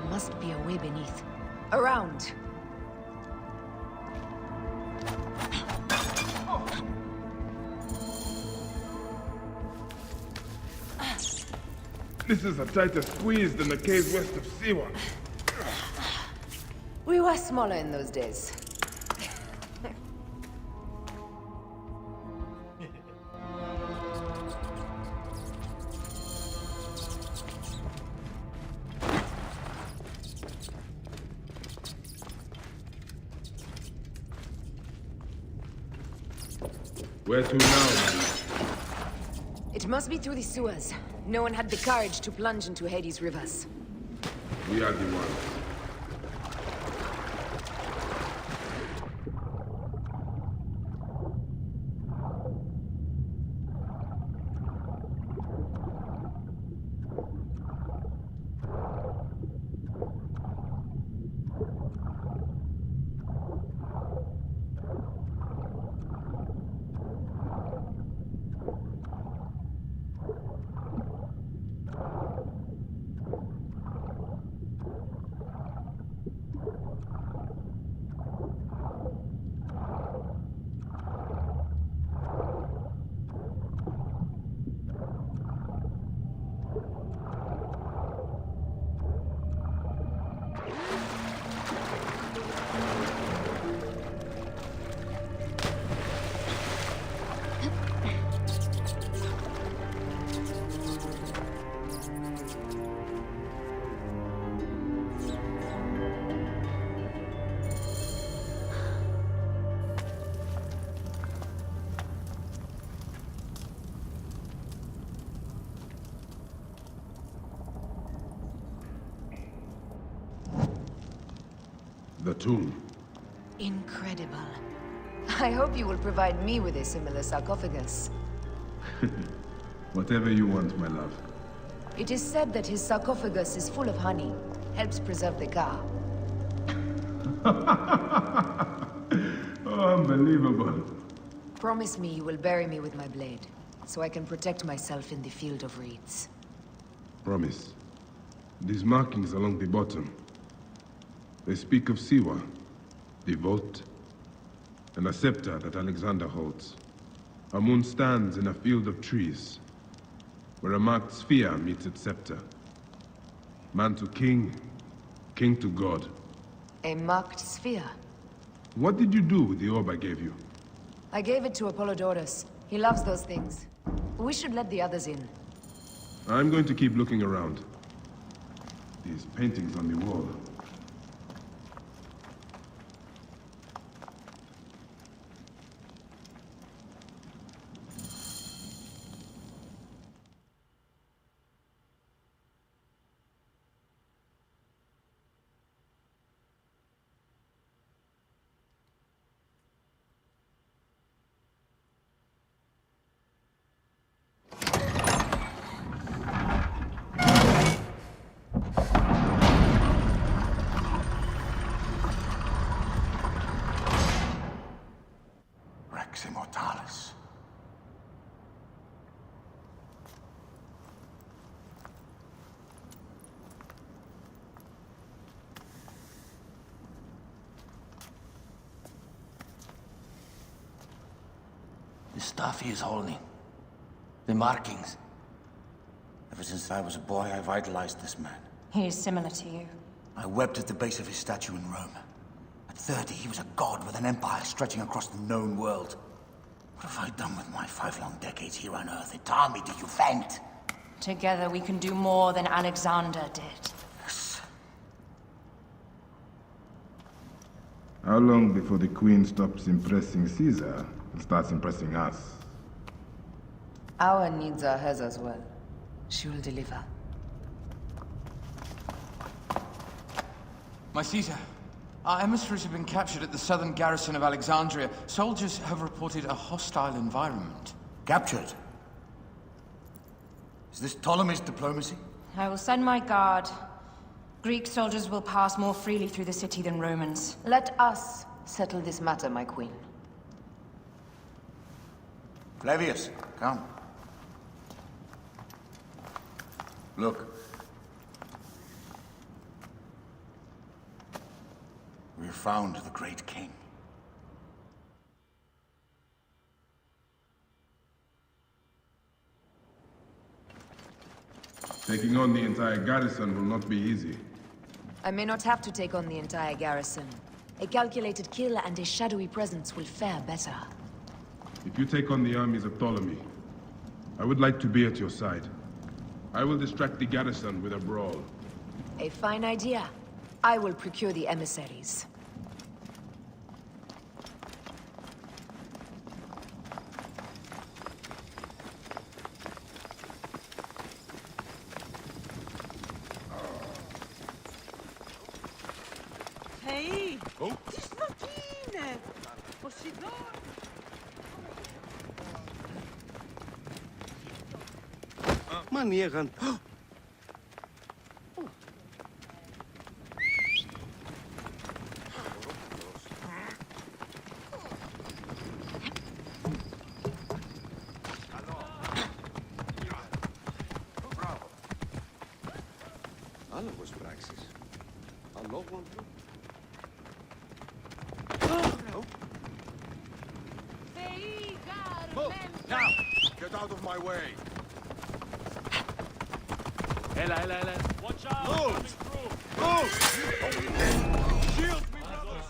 Must be a way beneath. Around! This is a tighter squeeze than the caves west of Siwa. We were smaller in those days. Where to now, man? It must be through the sewers. No one had the courage to plunge into Hades' rivers. We are the ones. The tomb. Incredible. I hope you will provide me with a similar sarcophagus. Whatever you want, my love. It is said that his sarcophagus is full of honey. Helps preserve the car. Oh, unbelievable. Promise me you will bury me with my blade, so I can protect myself in the field of reeds. Promise. These markings along the bottom. They speak of Siwa, the vault, and a scepter that Alexander holds. A moon stands in a field of trees, where a marked sphere meets its scepter. Man to king, king to god. A marked sphere? What did you do with the orb I gave you? I gave it to Apollodorus. He loves those things. We should let the others in. I'm going to keep looking around. These paintings on the wall. Immortalis. The stuff he is holding. The markings. Ever since I was a boy, I've idolized this man. He is similar to you. I wept at the base of his statue in Rome. At 30, he was a god with an empire stretching across the known world. What have I done with my 5 long decades here on Earth? Tell me, do you faint? Together we can do more than Alexander did. How long before the Queen stops impressing Caesar and starts impressing us? Our needs are hers as well. She will deliver. My Caesar, our emissaries have been captured at the southern garrison of Alexandria. Soldiers have reported a hostile environment. Captured? Is this Ptolemy's diplomacy? I will send my guard. Greek soldiers will pass more freely through the city than Romans. Let us settle this matter, my queen. Flavius, come. Look. We have found the great king. Taking on the entire garrison will not be easy. I may not have to take on the entire garrison. A calculated kill and a shadowy presence will fare better. If you take on the armies of Ptolemy, I would like to be at your side. I will distract the garrison with a brawl. A fine idea. I will procure the emissaries. Hey! Oh. It's Martine! Posidon! Manieran. Άλλος πράξεις. Αλόγων του. Now! Get out of my way! Ella, Ella, Ella. Watch out! Move! Move! Shield me, brothers!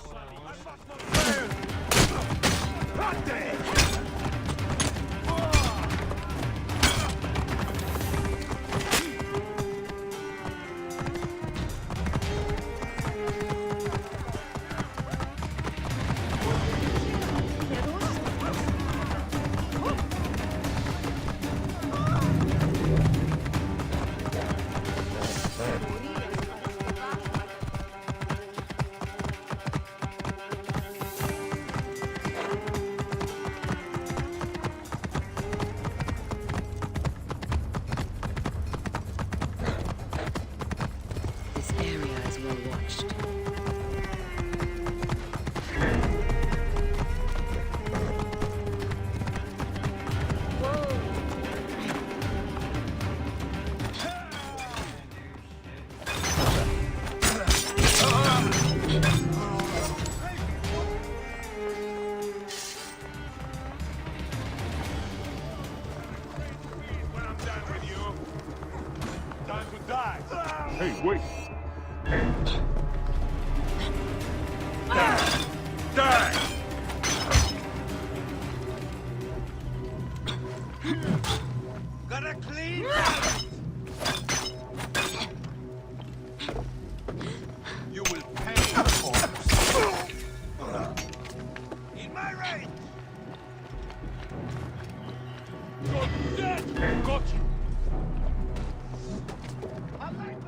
Hey, wait! Die! Gotta clean out! You will pay for this. In my right! You're dead! Got you! I light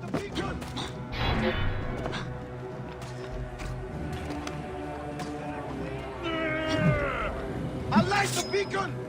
the beacon! I light the beacon!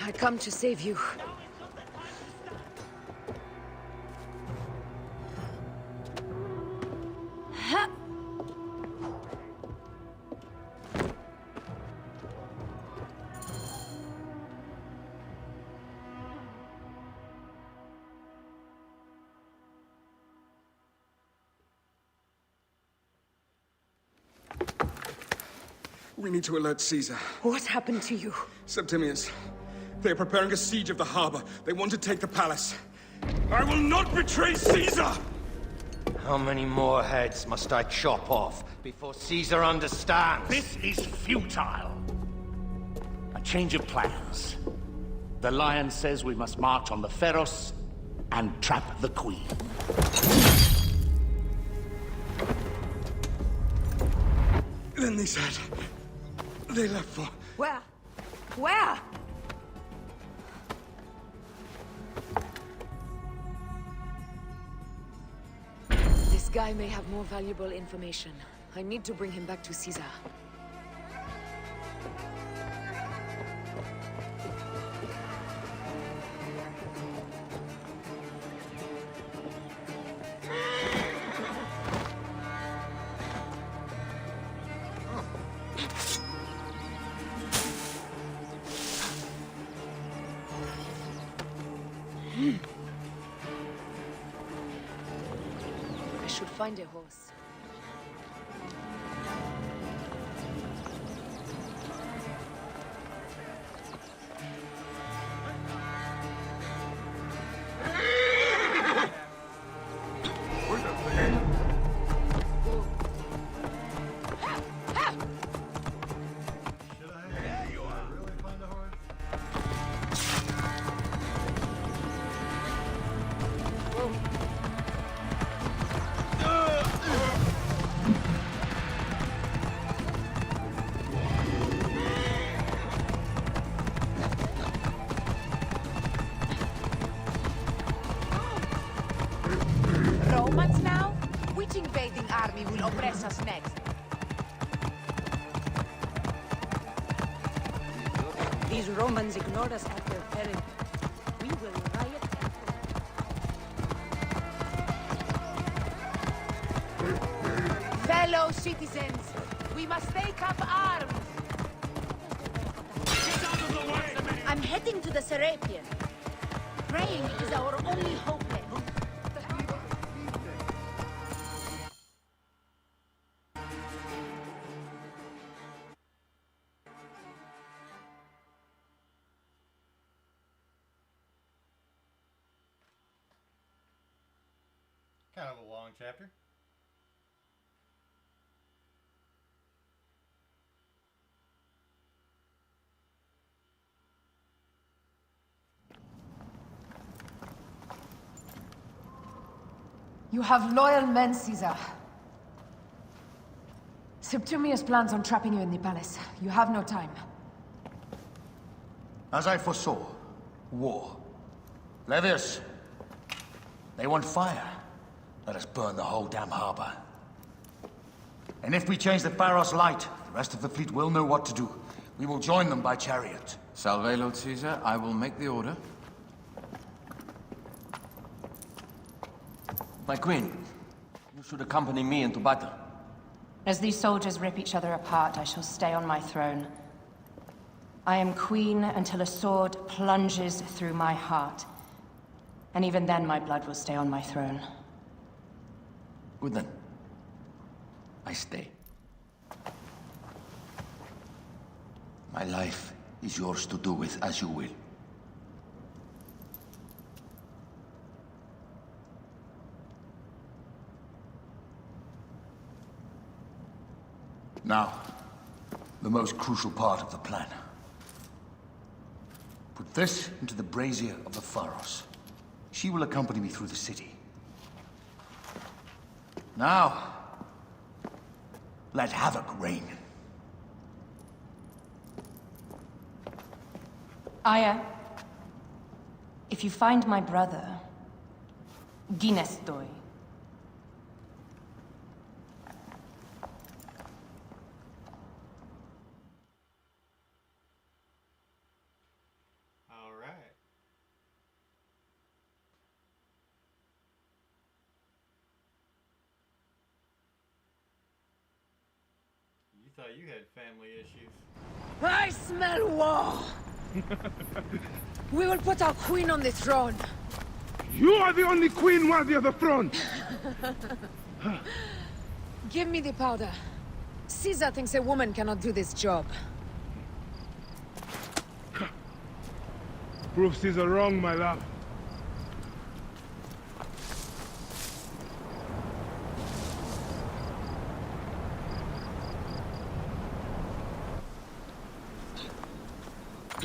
I come to save you. We need to alert Caesar. What happened to you? Septimius. They are preparing a siege of the harbor. They want to take the palace. I will not betray Caesar! How many more heads must I chop off before Caesar understands? This is futile. A change of plans. The Lion says we must march on the Pharos and trap the Queen. Then they said... they left for... Where? Where? This guy may have more valuable information. I need to bring him back to Caesar. I should find a horse. Romans now? Which invading army will oppress us next? These Romans ignored us at their peril. We will riot. Fellow citizens, we must take up arms. I'm heading to the Serapion. Praying is our only hope left. Kind of a long chapter. You have loyal men, Caesar. Septimius plans on trapping you in the palace. You have no time. As I foresaw, war. Levius, they want fire. Let us burn the whole damn harbor. And if we change the Pharos light, the rest of the fleet will know what to do. We will join them by chariot. Salve, Lord Caesar. I will make the order. My queen, you should accompany me into battle. As these soldiers rip each other apart, I shall stay on my throne. I am queen until a sword plunges through my heart. And even then, my blood will stay on my throne. Good then. I stay. My life is yours to do with as you will. Now, the most crucial part of the plan. Put this into the brazier of the Pharos. She will accompany me through the city. Now, let havoc reign. Aya, if you find my brother, Ginestoi. thought you had family issues. I smell war! We will put our queen on the throne. You are the only queen worthy of the throne! Give me the powder. Caesar thinks a woman cannot do this job. Prove Caesar wrong, my love.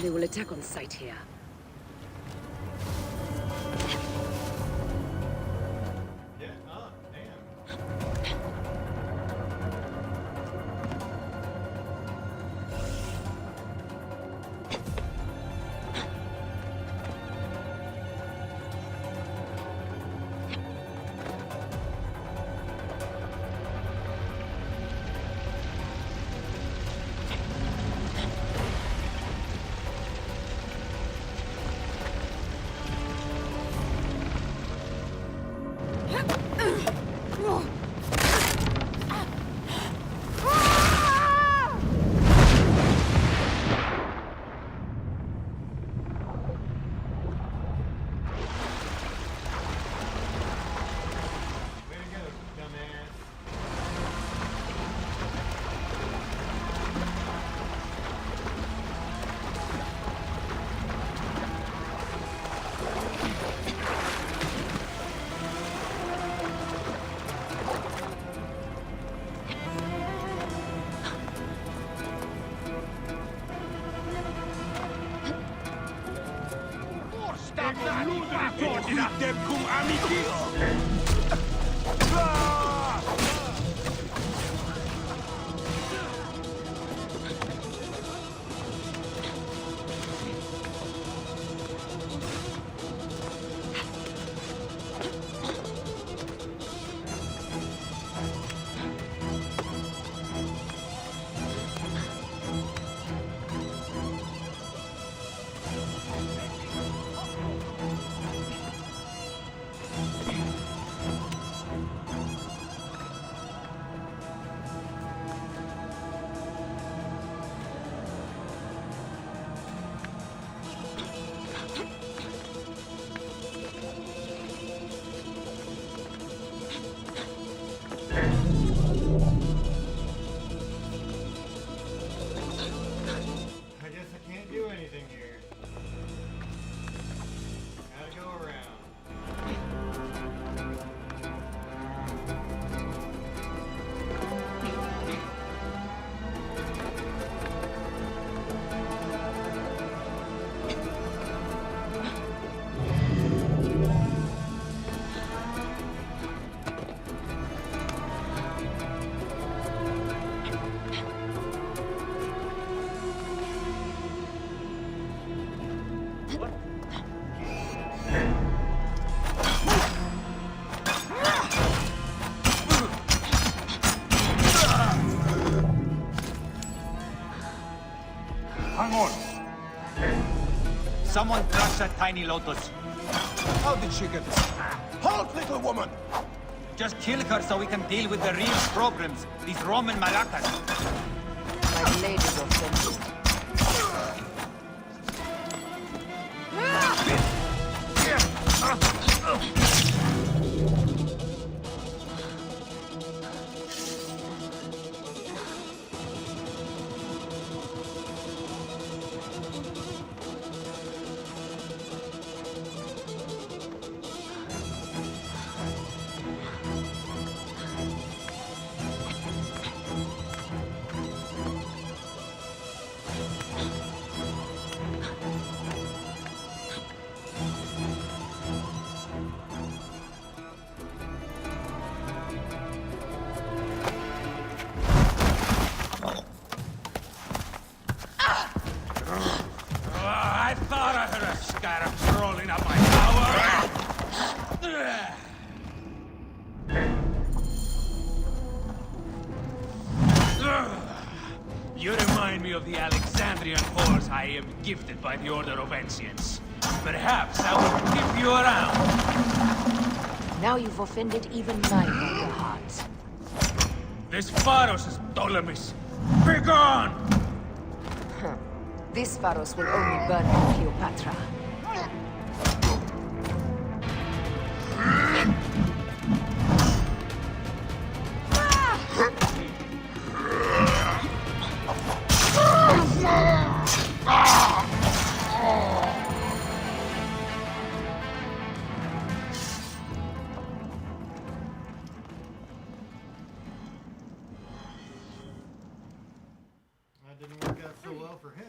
They will attack on sight here. Yeah, oh, damn. Someone crush that tiny lotus. How did she get this? Halt, little woman! Just kill her so we can deal with the real problems. These Roman maracas. My ladies of friendship. I thought I heard a scarab crawling up my tower! You remind me of the Alexandrian horse I am gifted by the Order of Ancients. Perhaps I will keep you around. Now you've offended even my noble heart. This Pharos is Ptolemy's. Begone! This Pharos will only burn you, Cleopatra. That didn't work out so well for him.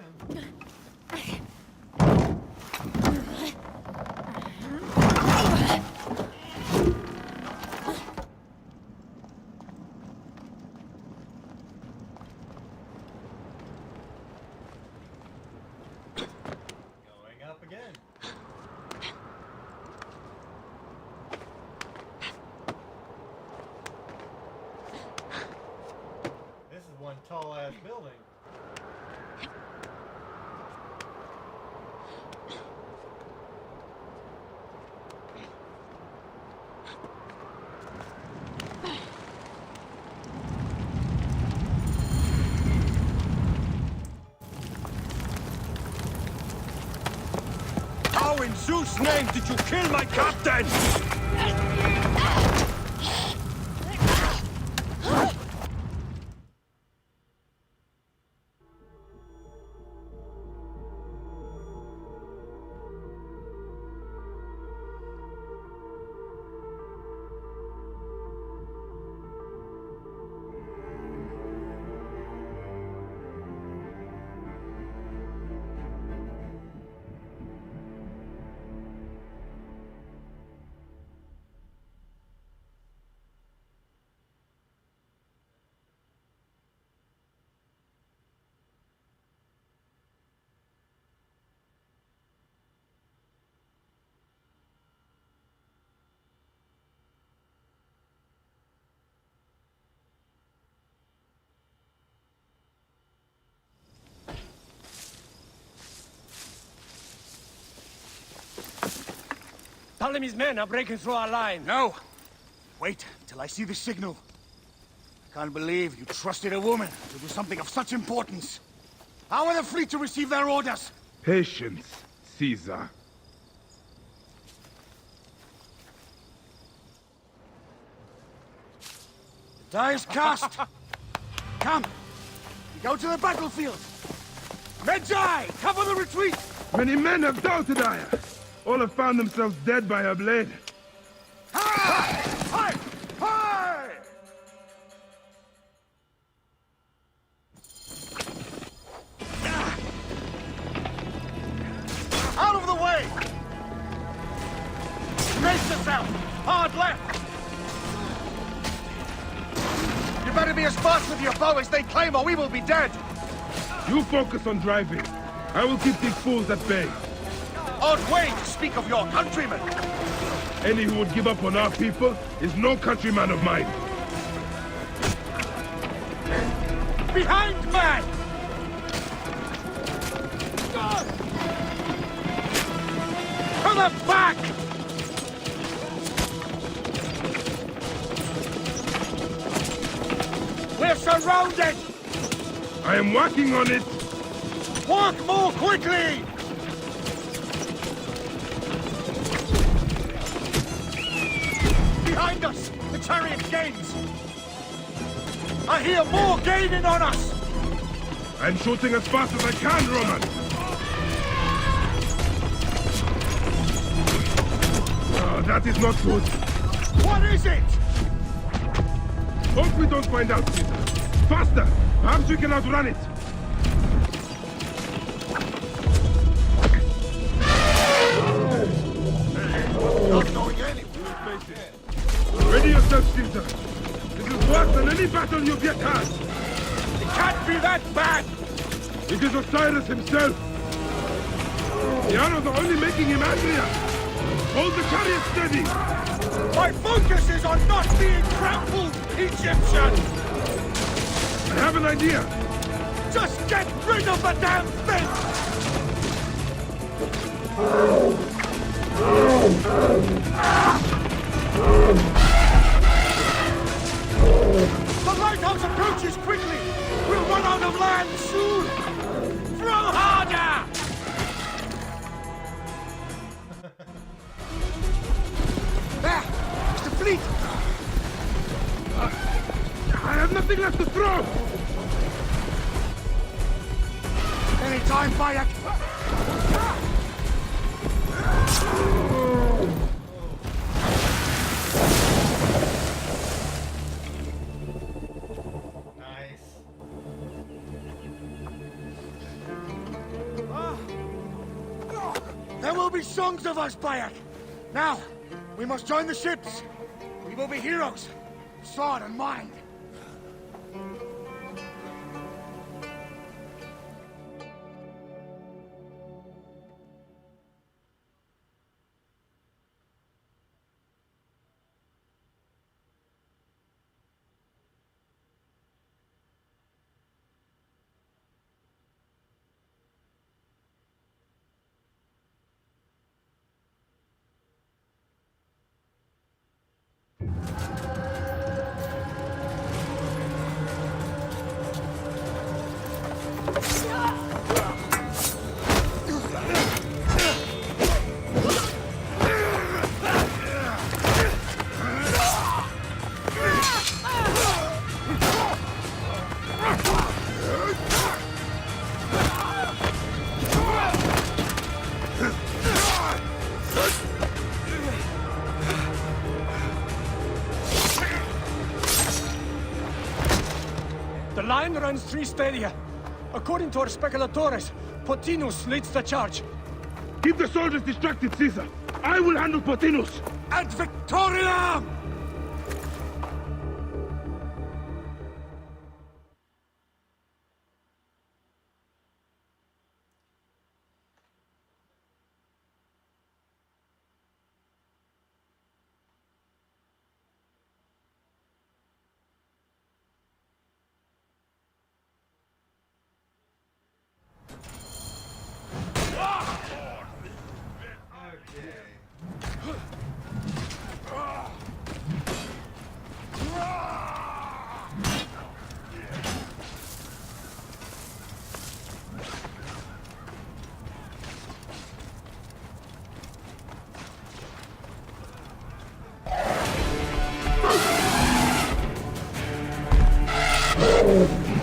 Going up again. This is one tall-ass building. How in Zeus' name did you kill my captain? Ptolemy's men are breaking through our line. No! Wait till I see the signal. I can't believe you trusted a woman to do something of such importance. How are the fleet to receive their orders? Patience, Caesar. The die is cast. Come, we go to the battlefield. Medjay, cover the retreat! Many men have doubted Aya. All have found themselves dead by her blade. Hi! Hi! Hi! Out of the way! Brace yourself! Hard left! You better be as fast with your bow as they claim, or we will be dead! You focus on driving. I will keep these fools at bay. Odd way to speak of your countrymen! Any who would give up on our people is no countryman of mine. Behind, man! To the back! We're surrounded! I am working on it! Walk more quickly! Behind us! The chariot gains! I hear more gaining on us! I'm shooting as fast as I can, Roman! Oh, that is not good. What is it? Hope we don't find out, Caesar. Faster! Perhaps we can outrun it! Not going anywhere. Ready yourself, Caesar. This is worse than any battle you've yet had. It can't be that bad! It is Osiris himself. The arrows are only making him angrier. Hold the chariot steady. My focus is on not being trampled, Egyptian! I have an idea. Just get rid of the damn thing! The lighthouse approaches quickly! We'll run fleet! I have nothing left to throw! Any time, Bayek! There will be songs of us, Bayek! Now, we must join the ships! We will be heroes! Sword and mind! The line runs 3 stadia. According to our speculatores, Potinus leads the charge. Keep the soldiers distracted, Caesar. I will handle Potinus. Ad Victoriam!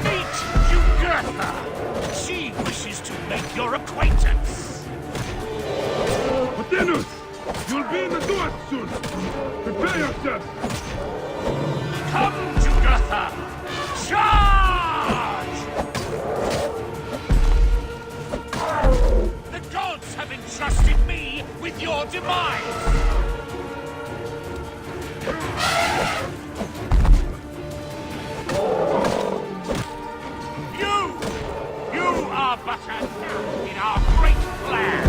Meet Jugurtha! She wishes to make your acquaintance! Potinus! You'll be in the duat soon! Prepare yourself! Come, Jugurtha! Charge! The gods have entrusted me with your demise! You are but a gnat in our great plan!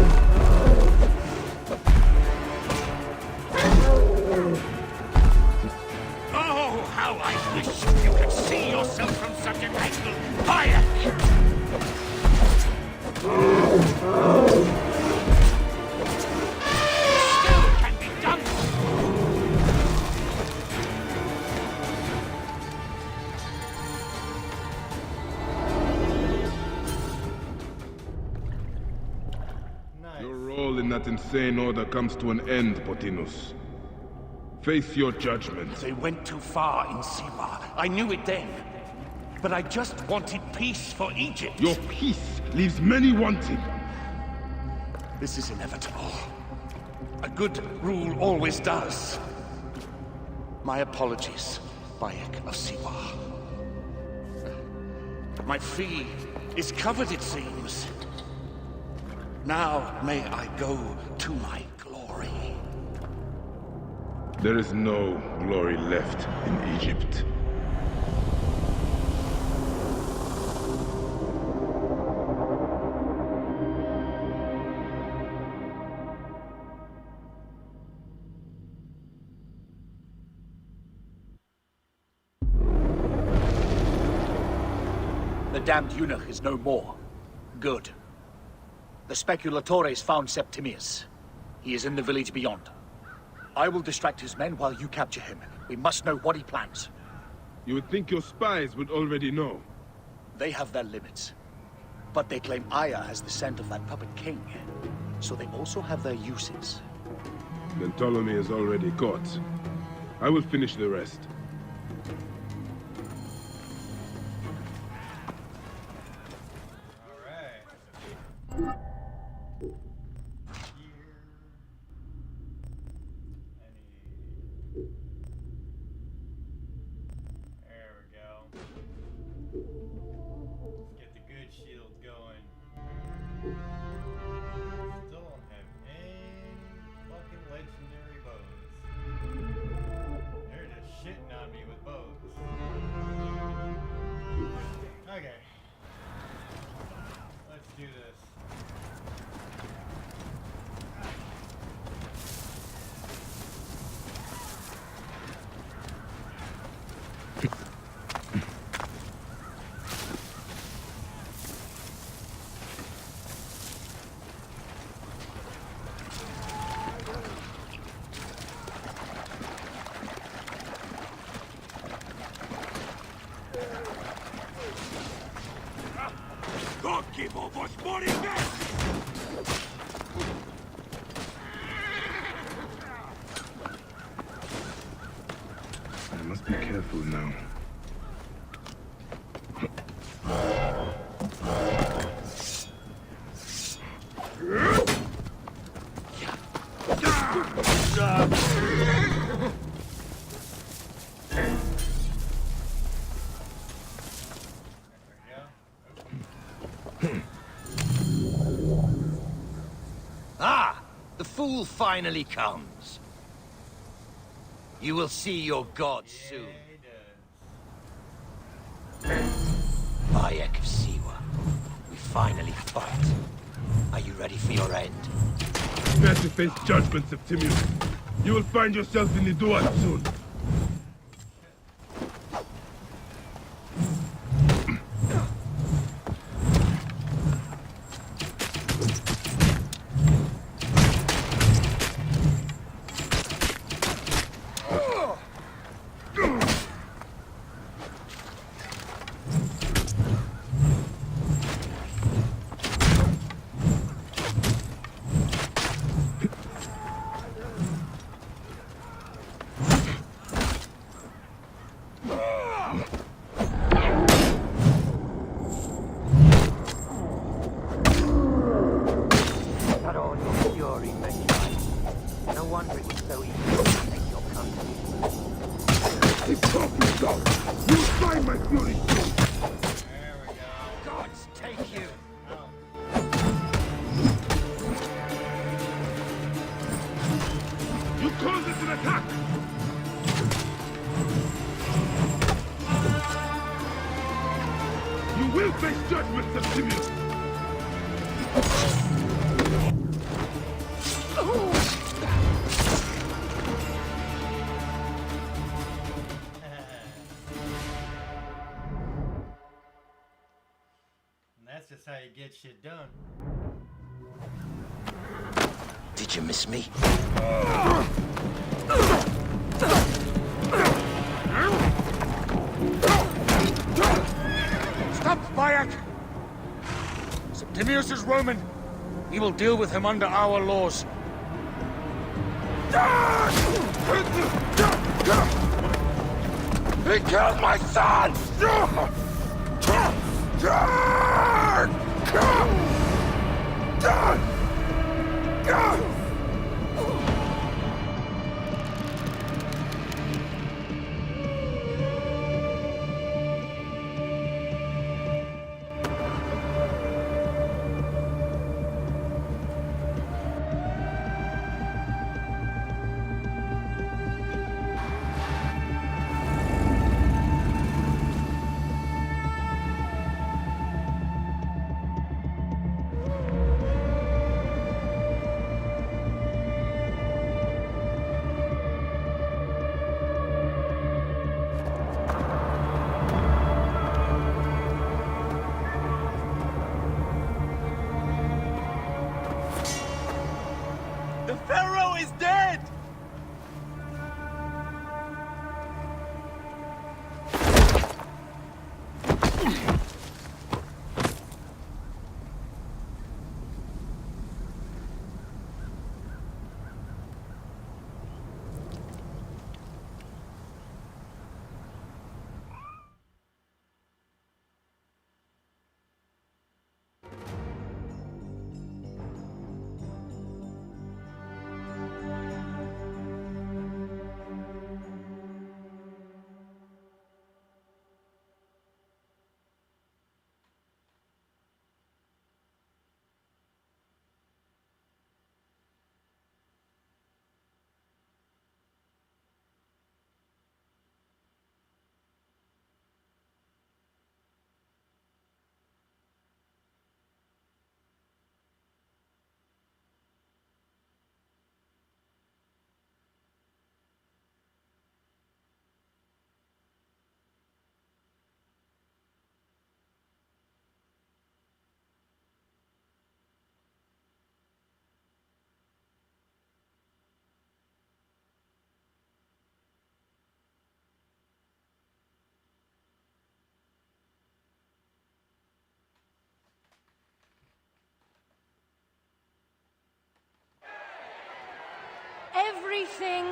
Oh, how I wish you could see yourself from such an angle! Bayek! Still can be done! Your role in that insane order comes to an end, Potinus. Face your judgment. They went too far in Siwa. I knew it then. But I just wanted peace for Egypt. Your peace leaves many wanting. This is inevitable. A good rule always does. My apologies, Bayek of Siwa. My fee is covered, it seems. Now may I go to my glory. There is no glory left in Egypt. The damned eunuch is no more. Good. The speculatores found Septimius. He is in the village beyond. I will distract his men while you capture him. We must know what he plans. You would think your spies would already know. They have their limits. But they claim Aya has the scent of that puppet king. So they also have their uses. Then Ptolemy is already caught. I will finish the rest. Shield going. Still don't have any fucking legendary bows. They're just shitting on me with bows. Okay. Let's do this. I must be careful now. Ah! The fool finally comes. You will see your god soon. Bayek of Siwa. We finally fight. Are you ready for your end? Prepare to face judgment, Septimius. You will find yourself in the Duat soon. That's just how you get shit done. Did you miss me? Stop, Bayek! Septimius is Roman. We will deal with him under our laws. He killed my son! The Pharaoh is dead! Everything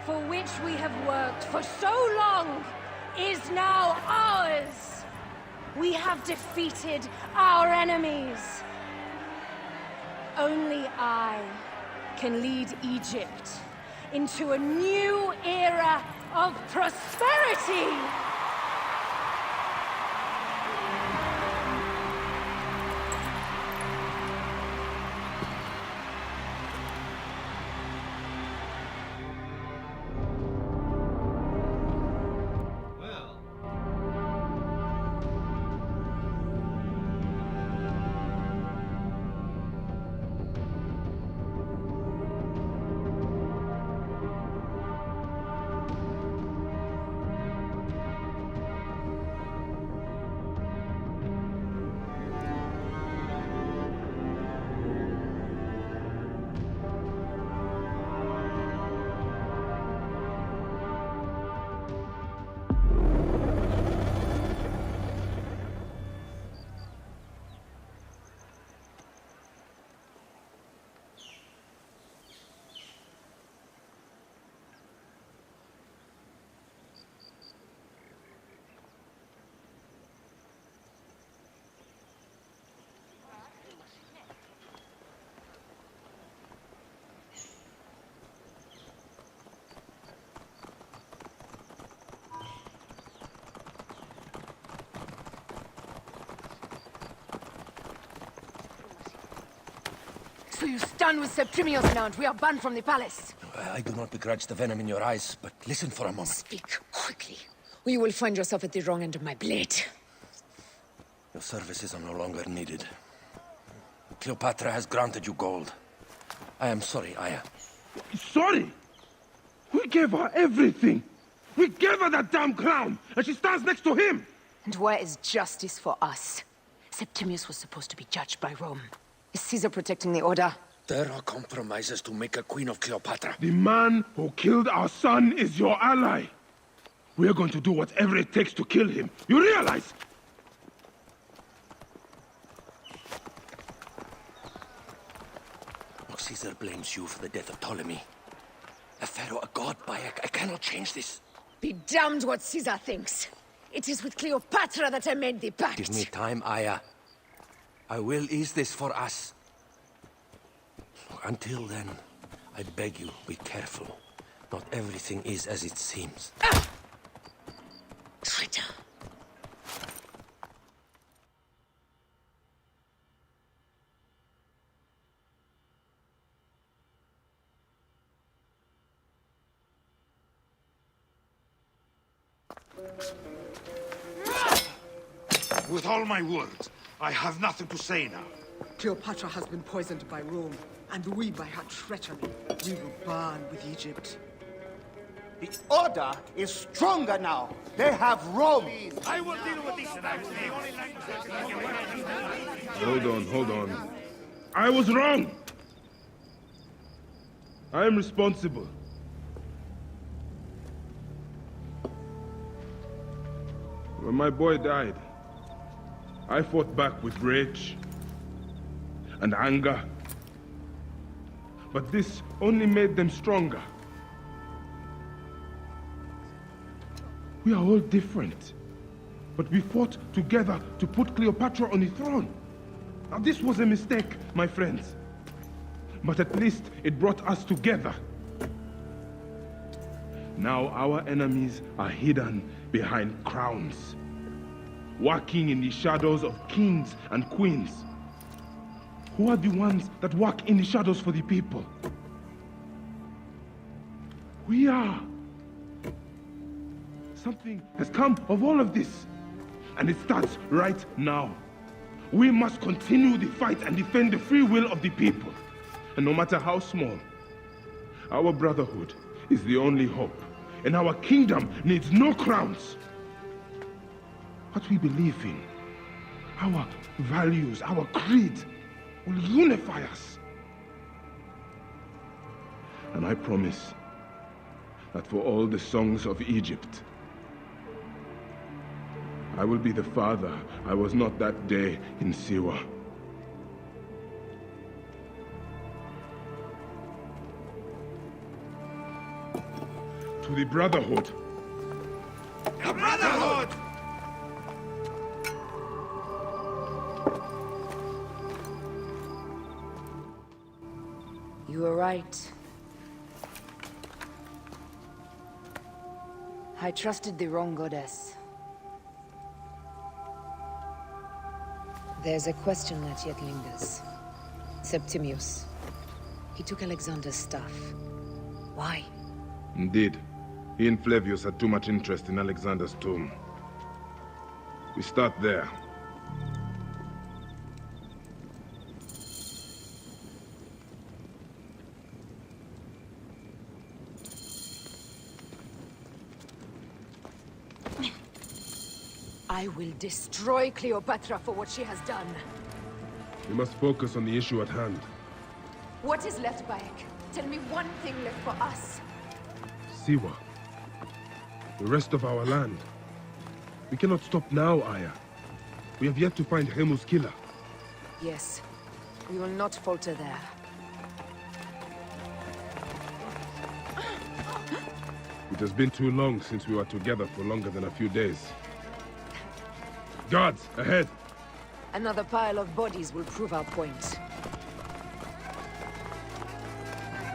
for which we have worked for so long is now ours. We have defeated our enemies. Only I can lead Egypt into a new era of prosperity. So you stand with Septimius now, and we are banned from the palace. I do not begrudge the venom in your eyes, but listen for a moment. Speak quickly, or you will find yourself at the wrong end of my blade. Your services are no longer needed. Cleopatra has granted you gold. I am sorry, Aya. Sorry? We gave her everything. We gave her that damn crown, and she stands next to him. And where is justice for us? Septimius was supposed to be judged by Rome. Is Caesar protecting the order? There are compromises to make a queen of Cleopatra. The man who killed our son is your ally. We are going to do whatever it takes to kill him. You realize? Caesar blames you for the death of Ptolemy. A pharaoh, a god, Bayek. I cannot change this. Be damned what Caesar thinks. It is with Cleopatra that I made the pact. Give me time, Aya. I will ease this for us. Until then, I beg you, be careful. Not everything is as it seems. Ah! Traitor. With all my words, I have nothing to say now. Cleopatra has been poisoned by Rome, and we by her treachery. We will burn with Egypt. The order is stronger now. They have Rome. I will deal with this. Hold on. I was wrong. I am responsible. When my boy died, I fought back with rage and anger. But this only made them stronger. We are all different. But we fought together to put Cleopatra on the throne. Now this was a mistake, my friends. But at least it brought us together. Now our enemies are hidden behind crowns, walking in the shadows of kings and queens. Who are the ones that walk in the shadows for the people? We are. Something has come of all of this, and it starts right now. We must continue the fight and defend the free will of the people. And no matter how small, our brotherhood is the only hope, and our kingdom needs no crowns. What we believe in, our values, our creed, will unify us. And I promise that for all the songs of Egypt, I will be the father I was not that day in Siwa. To the Brotherhood. The Brotherhood! You were right. I trusted the wrong goddess. There's a question that yet lingers. Septimius. He took Alexander's stuff. Why? Indeed. He and Flavius had too much interest in Alexander's tomb. We start there. I will destroy Cleopatra for what she has done. We must focus on the issue at hand. What is left, Bayek? Tell me one thing left for us. Siwa. The rest of our land. We cannot stop now, Aya. We have yet to find Remu's killer. Yes. We will not falter there. It has been too long since we were together for longer than a few days. Guards, ahead! Another pile of bodies will prove our point.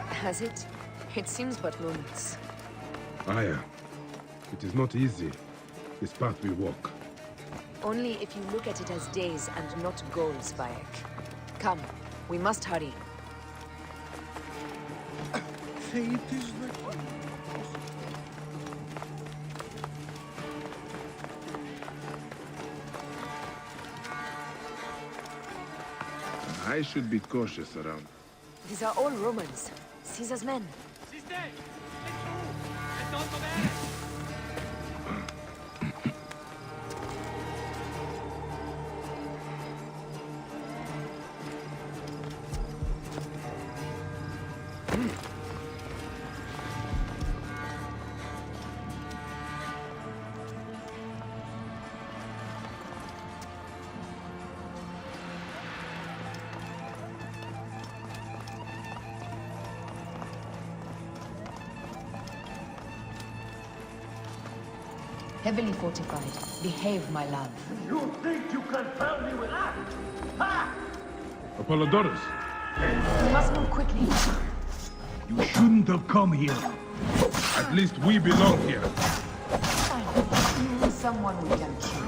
Has it? It seems but moments. Aya, it is not easy, this path we walk. Only if you look at it as days and not goals, Bayek. Come, we must hurry. Fate is the... I should be cautious around. These are all Romans. Caesar's men. Heavily fortified. Behave, my love. You think you can tell me with that? Ha! Apollodorus! We must move quickly. You shouldn't have come here. At least we belong here. Someone we can kill.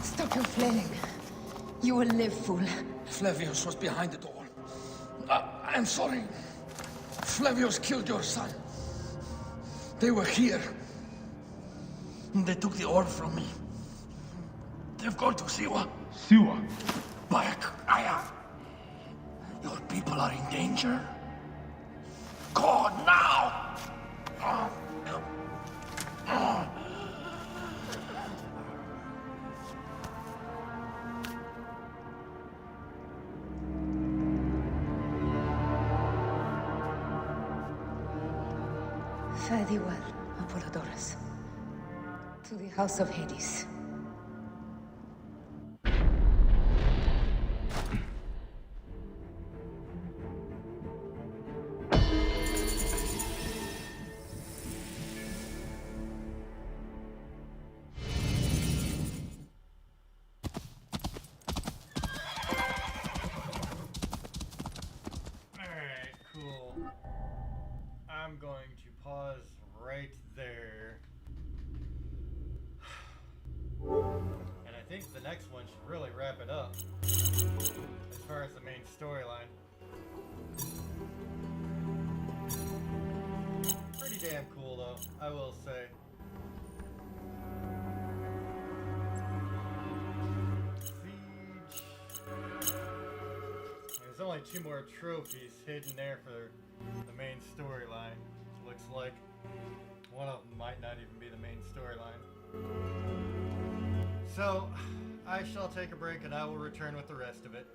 Stop your flailing. You will live, fool. Flavius was behind it all. I'm sorry. Flavius killed your son. They were here. They took the orb from me. They've gone to Siwa. Siwa? Bayek, Aya. Your people are in danger. Go now! Fare thee well, Apollodorus. To the House of Hades. Alright, cool. I'm going to pause right there. And I think the next one should really wrap it up. As far as the main storyline. Pretty damn cool though, I will say. Siege. There's only 2 more trophies hidden there for the main storyline, it looks like one of them might not even be the main storyline. So, I shall take a break and I will return with the rest of it.